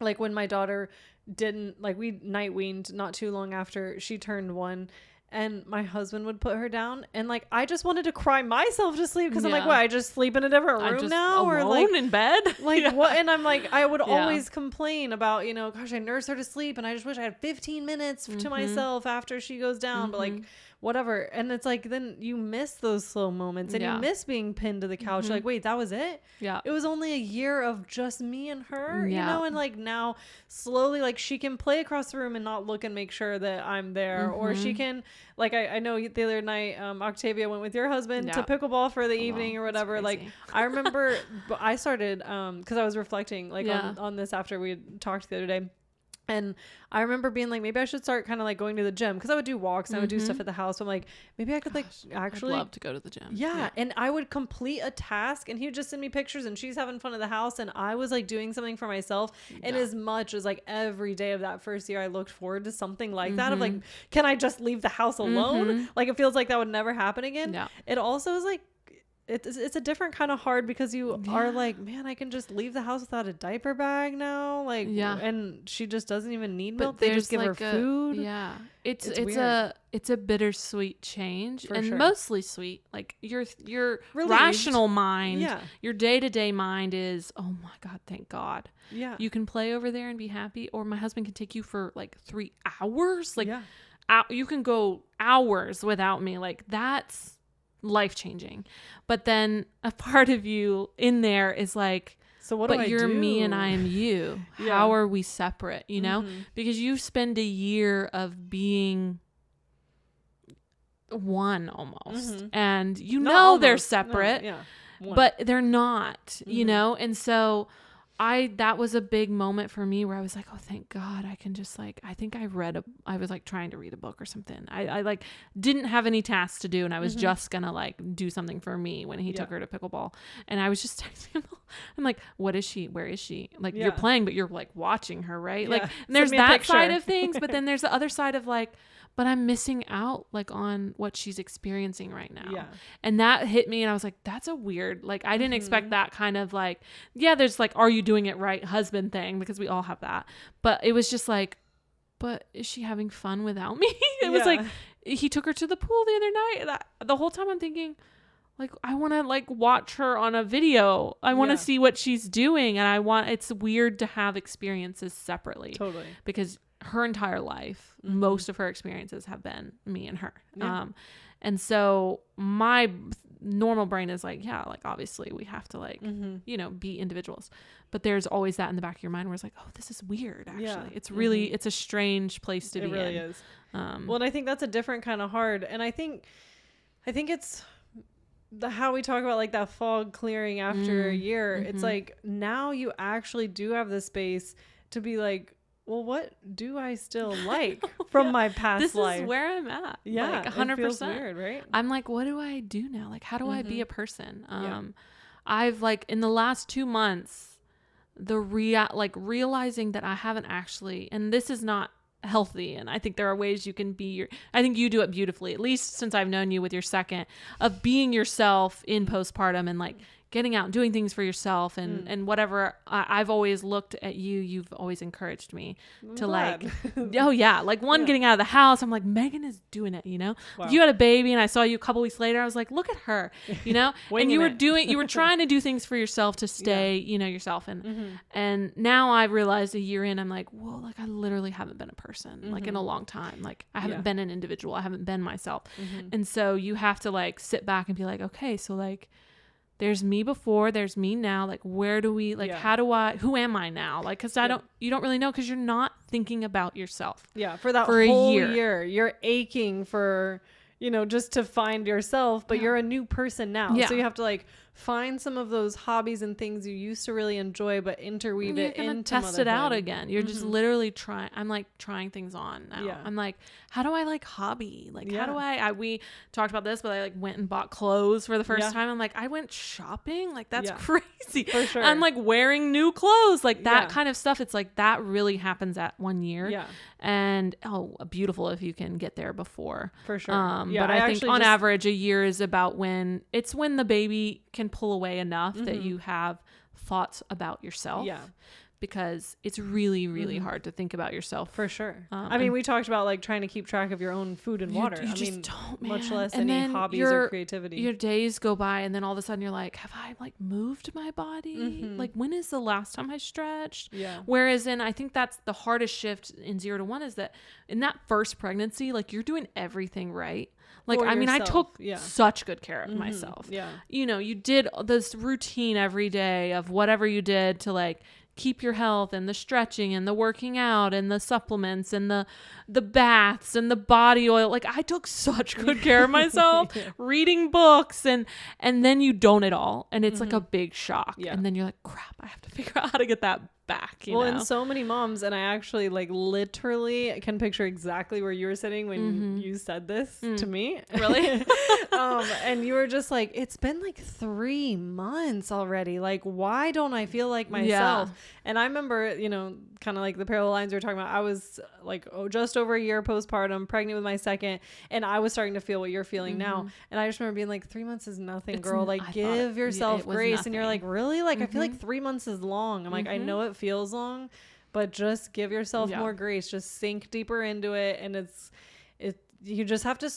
like when my daughter didn't, like, we night weaned not too long after she turned 1. And my husband would put her down, and like, I just wanted to cry myself to sleep, because I'm like, what, I just sleep in a different room now, or like in bed, like what? And I'm like, I would always complain about, you know, gosh, I nurse her to sleep, and I just wish I had 15 minutes to myself after she goes down, but like, whatever. And it's like, then you miss those slow moments, and you miss being pinned to the couch. Like, wait, that was it? Yeah. It was only a year of just me and her, you know? And like, now slowly, like, she can play across the room and not look and make sure that I'm there, or she can, like, I know the other night, Octavia went with your husband to pickleball for the evening or whatever. Like, I remember I started, cause I was reflecting like on this after we had talked the other day. And I remember being like, maybe I should start kind of like going to the gym, because I would do walks and I would do stuff at the house. So I'm like, maybe I could like actually I'd love to go to the gym. Yeah. And I would complete a task, and he would just send me pictures, and she's having fun at the house, and I was like doing something for myself. And as much as like every day of that first year, I looked forward to something like that, of like, can I just leave the house alone? Like, it feels like that would never happen again. Yeah. It also is like, it's a different kind of hard, because you are like, man, I can just leave the house without a diaper bag now. Like, and she just doesn't even need milk. They just give her food. Yeah. It's a bittersweet change, For and sure. mostly sweet. Like, your rational mind, your day-to-day mind is, oh my God, thank God. Yeah. You can play over there and be happy, or my husband can take you for like 3 hours. Like, you can go hours without me. Like, that's life-changing. But then a part of you in there is like, so what do I do? But you're me and I am you. How are we separate, you know? Because you spend a year of being one almost, and you not know almost. They're separate, but they're not, you know? And so that was a big moment for me, where I was like, oh, thank God, I can just like, I think I was like trying to read a book or something. I like didn't have any tasks to do, and I was just gonna like do something for me when he took her to pickleball. And I was just texting him. I'm like, what is she? Where is she? Like, you're playing, but you're like watching her, right? Like, and there's that side of things, but then there's the other side of like, but I'm missing out like on what she's experiencing right now. Yeah. And that hit me, and I was like, that's a weird, like, I didn't expect that kind of like, there's like, are you doing it right husband thing, because we all have that. But it was just like, but is she having fun without me? It was like, he took her to the pool the other night. The whole time I'm thinking, like, I want to like watch her on a video. I want to see what she's doing. And it's weird to have experiences separately. Totally. Because her entire life, most of her experiences have been me and her. Yeah. And so my normal brain is like, like, obviously we have to like, you know, be individuals, but there's always that in the back of your mind where it's like, oh, this is weird. Actually, it's really, it's a strange place to be in. It really is. Well, and I think that's a different kind of hard. And I think it's how we talk about like that fog clearing after a year. It's like, now you actually do have the space to be like, well, what do I still like from my past life? This is where I'm at. Yeah, like 100%. It feels weird, right? I'm like, what do I do now? Like, how do I be a person? I've like, in the last 2 months, realizing that I haven't actually, and this is not healthy, and I think there are ways you can be I think you do it beautifully, at least since I've known you with your second, of being yourself in postpartum and like getting out and doing things for yourself and whatever. I've always looked at you. You've always encouraged me to like, oh yeah. Like getting out of the house. I'm like, Megan is doing it, you know, you had a baby and I saw you a couple weeks later. I was like, look at her, you know, and you were trying to do things for yourself to stay, you know, yourself. And now I realized a year in, I'm like, whoa, like I literally haven't been a person like in a long time. Like I haven't been an individual. I haven't been myself. And so you have to like sit back and be like, okay, so like there's me before, there's me now. Like where do we like, who am I now? Like, cause you don't really know. Cause you're not thinking about yourself. Yeah. For that whole year, you're aching for, you know, just to find yourself, but you're a new person now. So you have to like find some of those hobbies and things you used to really enjoy, but interweave it into test it out again. You're just literally trying. I'm like trying things on now. I'm like, how do I like hobby? Like, how do we talked about this, but I like went and bought clothes for the first time. I'm like, I went shopping. Like that's crazy. For sure. I'm like wearing new clothes, like that kind of stuff. It's like that really happens at 1 year. Yeah. And beautiful if you can get there before. For sure. But I think on average a year is about when the baby can pull away enough that you have thoughts about yourself. Yeah. Because it's really, really hard to think about yourself. For sure. I mean, we talked about like trying to keep track of your own food and water. You just don't, man. Much less any hobbies or creativity. Your days go by and then all of a sudden you're like, have I like moved my body? Like when is the last time I stretched? Yeah. Whereas I think that's the hardest shift in 0 to 1 is that in that first pregnancy, like you're doing everything right. Like, I mean, I took such good care of myself. Yeah. You know, you did this routine every day of whatever you did to like keep your health and the stretching and the working out and the supplements and the baths and the body oil. Like I took such good care of myself, reading books and then you don't at all. And it's like a big shock. Yeah. And then you're like, crap, I have to figure out how to get that back. You know? And so many moms, and I actually like literally can picture exactly where you were sitting when you said this to me. Really? And you were just like, it's been like 3 months already. Like, why don't I feel like myself? Yeah. And I remember, you know, kind of like the parallel lines we were talking about. I was like, just over a year postpartum, pregnant with my second, and I was starting to feel what you're feeling now. And I just remember being like, 3 months is nothing, girl. Like, give yourself grace. Nothing. And you're like, really? Like, I feel like 3 months is long. I'm like, I know it feels long, but just give yourself more grace. Just sink deeper into it. And you just have to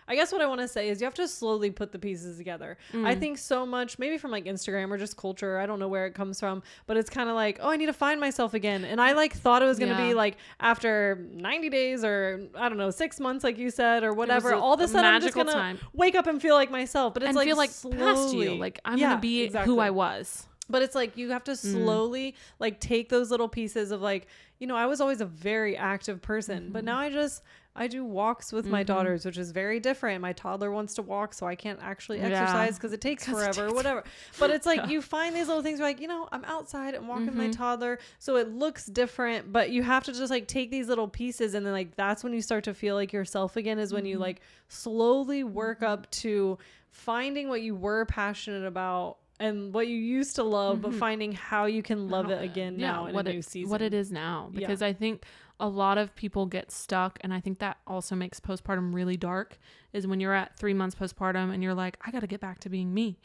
I guess what I want to say is you have to slowly put the pieces together. I think so much, maybe from like Instagram or just culture, I don't know where it comes from, but it's kind of like, oh, I need to find myself again. And I like thought it was going to be like after 90 days or I don't know, 6 months, like you said, or whatever, all of a sudden I'm just going to wake up and feel like myself. But it's like, feel like slowly, past you. Like I'm going to be who I was. But it's like you have to slowly like take those little pieces of like, you know, I was always a very active person, but now I do walks with my daughters, which is very different. My toddler wants to walk, so I can't actually exercise because it takes forever or whatever. But it's like you find these little things where like, you know, I'm outside and walking my toddler, so it looks different, but you have to just like take these little pieces and then like that's when you start to feel like yourself again is when you like slowly work up to finding what you were passionate about and what you used to love, but finding how you can love it again now in a new season. What it is now. Because I think a lot of people get stuck, and I think that also makes postpartum really dark, is when you're at 3 months postpartum and you're like, I got to get back to being me.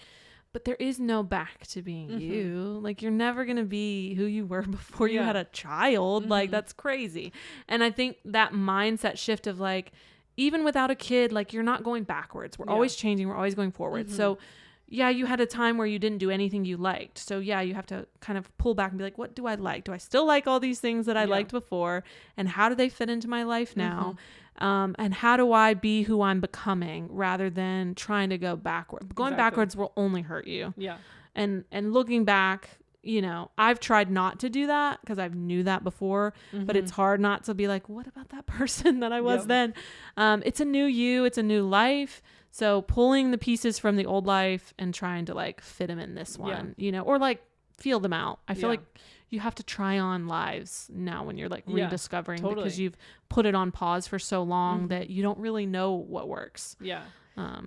But there is no back to being you. Like, you're never going to be who you were before you had a child. Like, that's crazy. And I think that mindset shift of like, even without a kid, like you're not going backwards. We're always changing. We're always going forward. So yeah, you had a time where you didn't do anything you liked. So yeah, you have to kind of pull back and be like, what do I like? Do I still like all these things that I liked before? And how do they fit into my life now? And how do I be who I'm becoming rather than trying to go backward? Going backwards will only hurt you. Yeah. And looking back, you know, I've tried not to do that because I've knew that before, but it's hard not to be like, what about that person that I was then? It's a new you. It's a new life. So pulling the pieces from the old life and trying to like fit them in this one, you know, or like feel them out. I feel like you have to try on lives now when you're like rediscovering because you've put it on pause for so long that you don't really know what works. Yeah.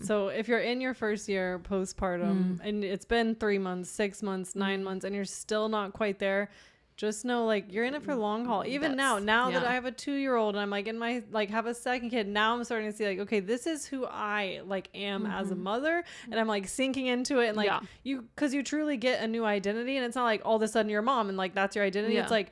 So if you're in your first year postpartum and it's been 3 months, 6 months, 9 months, and you're still not quite there, just know, like, you're in it for the long haul. Even now that I have a 2-year-old and I'm like in my, like, have a second kid, now I'm starting to see, like, okay, this is who I, like, am as a mother. And I'm, like, sinking into it. And, like, because you truly get a new identity. And it's not like all of a sudden you're a mom and, like, that's your identity. It's like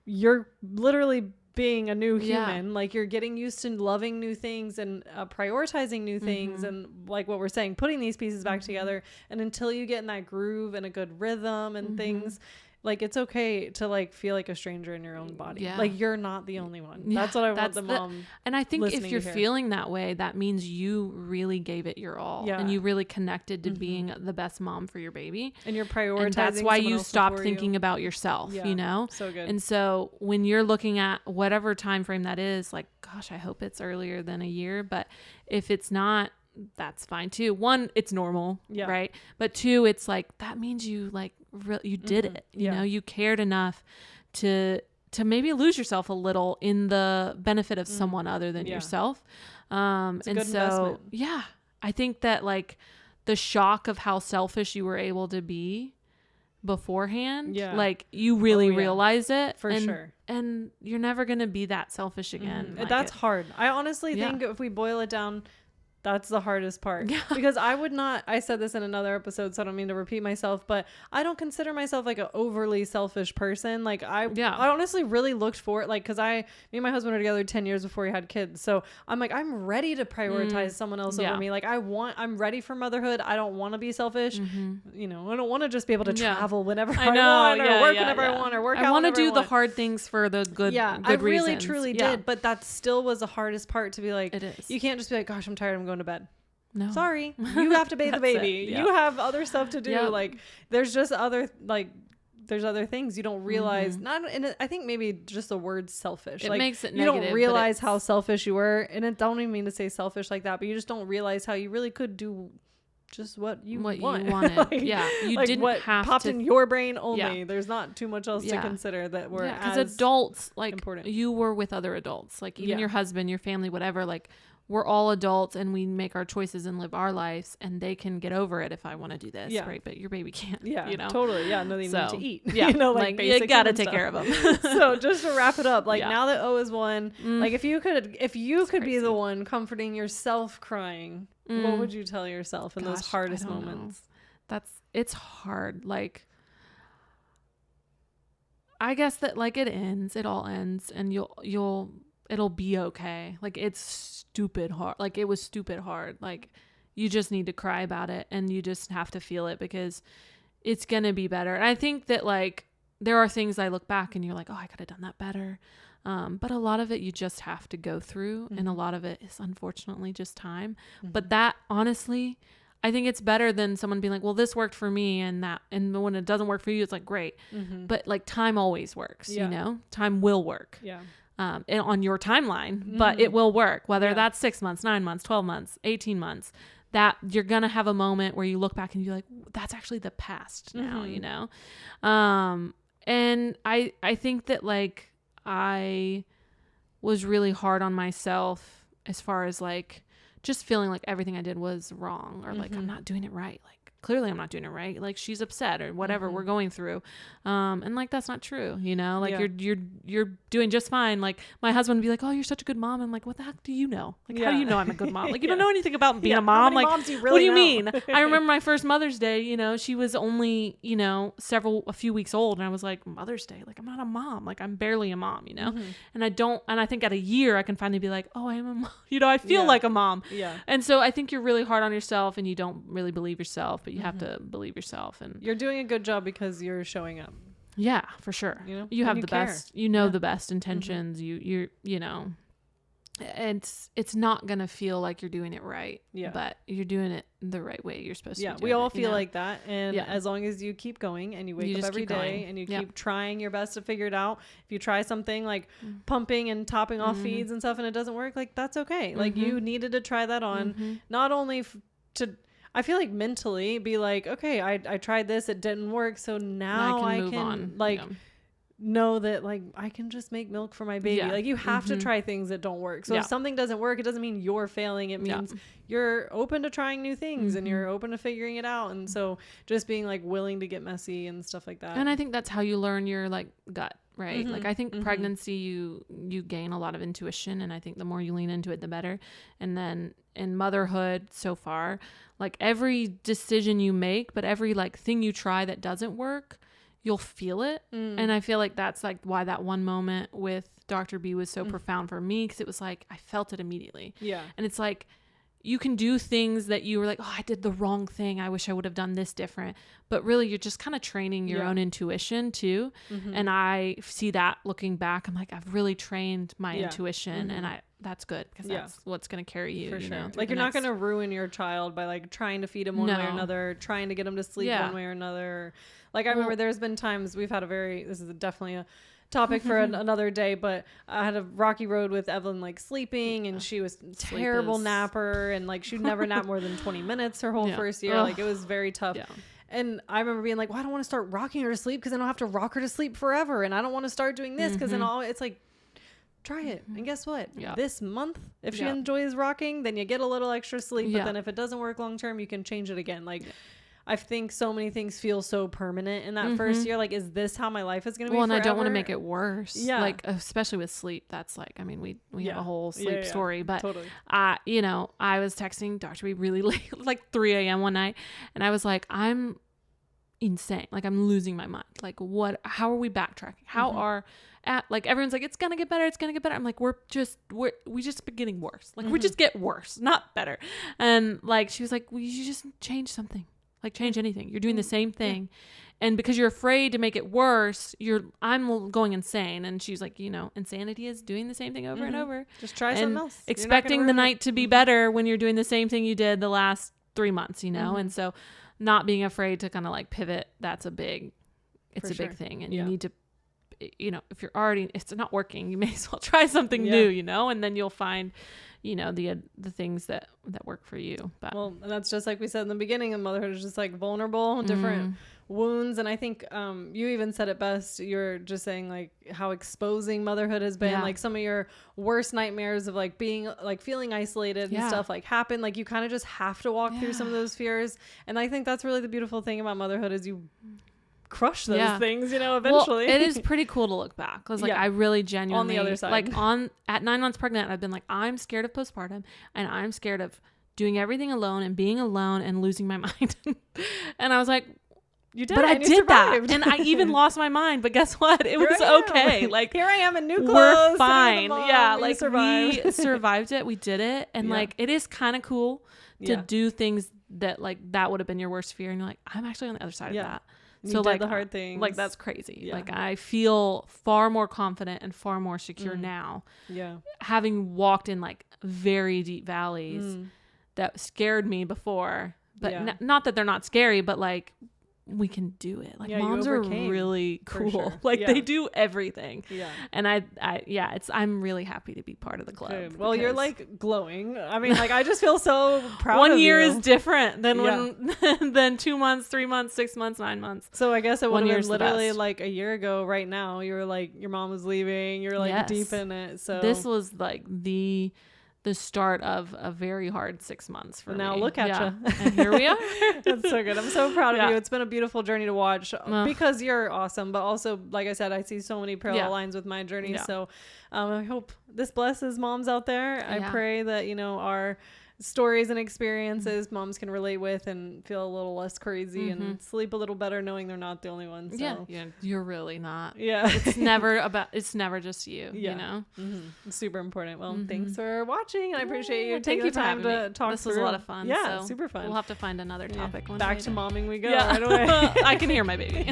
you're literally being a new human. Like, you're getting used to loving new things and prioritizing new things. And, like, what we're saying, putting these pieces back together. And until you get in that groove and a good rhythm and things, like, it's okay to, like, feel like a stranger in your own body. Yeah. Like, you're not the only one. That's what I want the mom. And I think if you're feeling that way, that means you really gave it your all. Yeah. And you really connected to being the best mom for your baby. And you're prioritizing. And that's why you stopped thinking about yourself, you know? So good. And so when you're looking at whatever time frame that is, like, gosh, I hope it's earlier than a year. But if it's not, that's fine too. One, it's normal, right? But two, it's like, that means you, like, you did it, you know, you cared enough to maybe lose yourself a little in the benefit of someone other than yourself. And so investment. I think that, like, the shock of how selfish you were able to be beforehand, like, you really realize it for sure. And you're never going to be that selfish again. Like, that's hard. I honestly think if we boil it down, that's the hardest part. Because I said this in another episode, so I don't mean to repeat myself, but I don't consider myself, like, an overly selfish person. Like, I honestly really looked for it, like, because me and my husband were together 10 years before we had kids. So I'm like, I'm ready to prioritize someone else over me. Like, I'm ready for motherhood. I don't want to be selfish. You know, I don't want to just be able to travel whenever I want, or work whenever I want, or work out. I want to do the hard things for the good reasons. I really truly did, but that still was the hardest part, to be like, it is. You can't just be like, gosh, I'm tired, I'm going to bed. No, sorry, you have to bathe the baby. You have other stuff to do. Like, there's just other, like, there's other things you don't realize. I think maybe just the word selfish. It like, makes it you negative. Don't realize how selfish you were, and I don't even mean to say selfish like that, but you just don't realize how you really could do just what you wanted. Like, you like didn't what have popped to, in your brain only. There's not too much else to consider that were because adults, like, important. You were with other adults, like, even your husband, your family, whatever, like, we're all adults and we make our choices and live our lives, and they can get over it if I want to do this, right? But your baby can't. You know, totally. No, they need to eat. You know, like you gotta take care of them. So just to wrap it up, like, now that O is one, like, if you could be the one comforting yourself crying, what would you tell yourself in those hardest moments? It's hard. Like, I guess that, like, it all ends, and it'll be okay. Like, it's stupid hard. Like, it was stupid hard. Like, you just need to cry about it, and you just have to feel it, because it's going to be better. And I think that, like, there are things I look back and you're like, oh, I could have done that better. But a lot of it you just have to go through. And a lot of it is unfortunately just time. But that, honestly, I think it's better than someone being like, well, this worked for me, and when it doesn't work for you, it's like, great. But, like, time always works, you know, time will work. And on your timeline, but it will work, whether that's 6 months, 9 months, 12 months, 18 months, that you're going to have a moment where you look back and you're like, that's actually the past now, you know? And I think that, like, I was really hard on myself as far as, like, just feeling like everything I did was wrong, or like, I'm not doing it right. Like, clearly I'm not doing it right. Like, she's upset or whatever we're going through. And, like, that's not true, you know, like, you're doing just fine. Like, my husband would be like, oh, you're such a good mom. I'm like, what the heck do you know? Like, how do you know I'm a good mom? Like, you don't know anything about being a mom. Like, what do you mean? I remember my first Mother's Day, you know, she was only, you know, a few weeks old. And I was like, Mother's Day? Like, I'm not a mom. Like, I'm barely a mom, you know? And I think at a year I can finally be like, oh, I am a mom. You know, I feel like a mom. And so I think you're really hard on yourself, and you don't really believe yourself, but you have to believe yourself, and you're doing a good job because you're showing up. Yeah, for sure. You know, you have the best, you know, the best intentions. You know, it's not going to feel like you're doing it right, but you're doing it the right way you're supposed to be doing we all it, feel like that. And as long as you keep going and you wake up every day and you keep trying your best to figure it out, if you try something like pumping and topping off feeds and stuff and it doesn't work, like, that's okay. Like, you needed to try that on, not only I feel like mentally be like, okay, I tried this, it didn't work, so now I can know that like I can just make milk for my baby. Yeah. Like you have to try things that don't work. So if something doesn't work, it doesn't mean you're failing. It means you're open to trying new things and you're open to figuring it out. And so just being like willing to get messy and stuff like that. And I think that's how you learn your like gut, right? Like I think pregnancy, you gain a lot of intuition, and I think the more you lean into it, the better. And then in motherhood so far, like every decision you make, but every like thing you try that doesn't work, you'll feel it. And I feel like that's like why that one moment with Dr. B was so profound for me, because it was like I felt it immediately. Yeah. And it's like you can do things that you were like, oh, I did the wrong thing, I wish I would have done this different, but really you're just kind of training your own intuition too. And I see that looking back, I'm like, I've really trained my intuition, and that's good, because that's what's going to carry you, for you sure. know, like you're not going to ruin your child by like trying to feed him one way or another, trying to get him to sleep one way or another. Like I remember there's been times we've had this is definitely a topic for another day, but I had a rocky road with Evelyn like sleeping, and she was terrible napper, and like she'd never nap more than 20 minutes her whole first year. Like it was very tough. And I remember being like, well, I don't want to start rocking her to sleep because then I'll have to rock her to sleep forever, and I don't want to start doing this because then it's like, try it. And guess what? This month, if she enjoys rocking, then you get a little extra sleep. But then if it doesn't work long term, you can change it again. Like I think so many things feel so permanent in that first year. Like, is this how my life is going to be forever? And I don't want to make it worse. Yeah. Like, especially with sleep. That's like, I mean, we have a whole sleep story, but totally. You know, I was texting Dr. B really late, like 3 a.m. one night. And I was like, I'm insane. Like, I'm losing my mind. Like, how are we backtracking? How like everyone's like, it's gonna get better, it's gonna get better. I'm like, we just been getting worse. Like we just get worse, not better. And like she was like, well, you just change something, like change anything. You're doing the same thing, and because you're afraid to make it worse, I'm going insane. And she's like, you know, insanity is doing the same thing over and over. Just try something else. Expecting the night to be better when you're doing the same thing you did the last 3 months, you know. And so not being afraid to kind of like pivot, that's a big thing. And you need to, you know, if it's not working, you may as well try something new, you know, and then you'll find, you know, the things that work for you. But well, and that's just like we said in the beginning, of motherhood is just like vulnerable, different wounds. And I think you even said it best. You're just saying like how exposing motherhood has been. Like some of your worst nightmares of like being like feeling isolated and stuff like happen. Like you kind of just have to walk through some of those fears. And I think that's really the beautiful thing about motherhood is you crush those things, you know, eventually. Well, it is pretty cool to look back, because like I really genuinely, on the other side, like at 9 months pregnant, I've been like, I'm scared of postpartum, and I'm scared of doing everything alone and being alone and losing my mind. And I was like, you did, but I did that, survived. and I even lost my mind. But guess what? It was okay. Like here I am in new clothes. We're fine. Yeah, like we survived it. We did it, and like it is kind of cool to do things that like that would have been your worst fear, and you're like, I'm actually on the other side of that. So like the hard things, like that's crazy. Like I feel far more confident and far more secure now. Yeah. Having walked in like very deep valleys that scared me before, but not that they're not scary, but like we can do it. Like moms are really cool. Sure. Like they do everything. Yeah. And I'm really happy to be part of the club. Good. Well, you're like glowing. I mean, like I just feel so proud of you. 1 year is different than than 2 months, 3 months, 6 months, 9 months. So I guess it would have been literally like a year ago right now. You were like, your mom was leaving. You're like deep in it. So this was like the start of a very hard 6 months for me. Now look at you. And here we are. That's so good. I'm so proud of you. It's been a beautiful journey to watch because you're awesome. But also, like I said, I see so many parallel lines with my journey. Yeah. So I hope this blesses moms out there. I pray that, you know, our stories and experiences moms can relate with and feel a little less crazy and sleep a little better knowing they're not the only ones. So. Yeah, you're really not. Yeah. It's never just you, you know? It's super important. Well, thanks for watching, and I appreciate you taking the time to talk. This was a lot of fun. Yeah, super fun. We'll have to find another topic one Back day. to momming we go right away. I can hear my baby.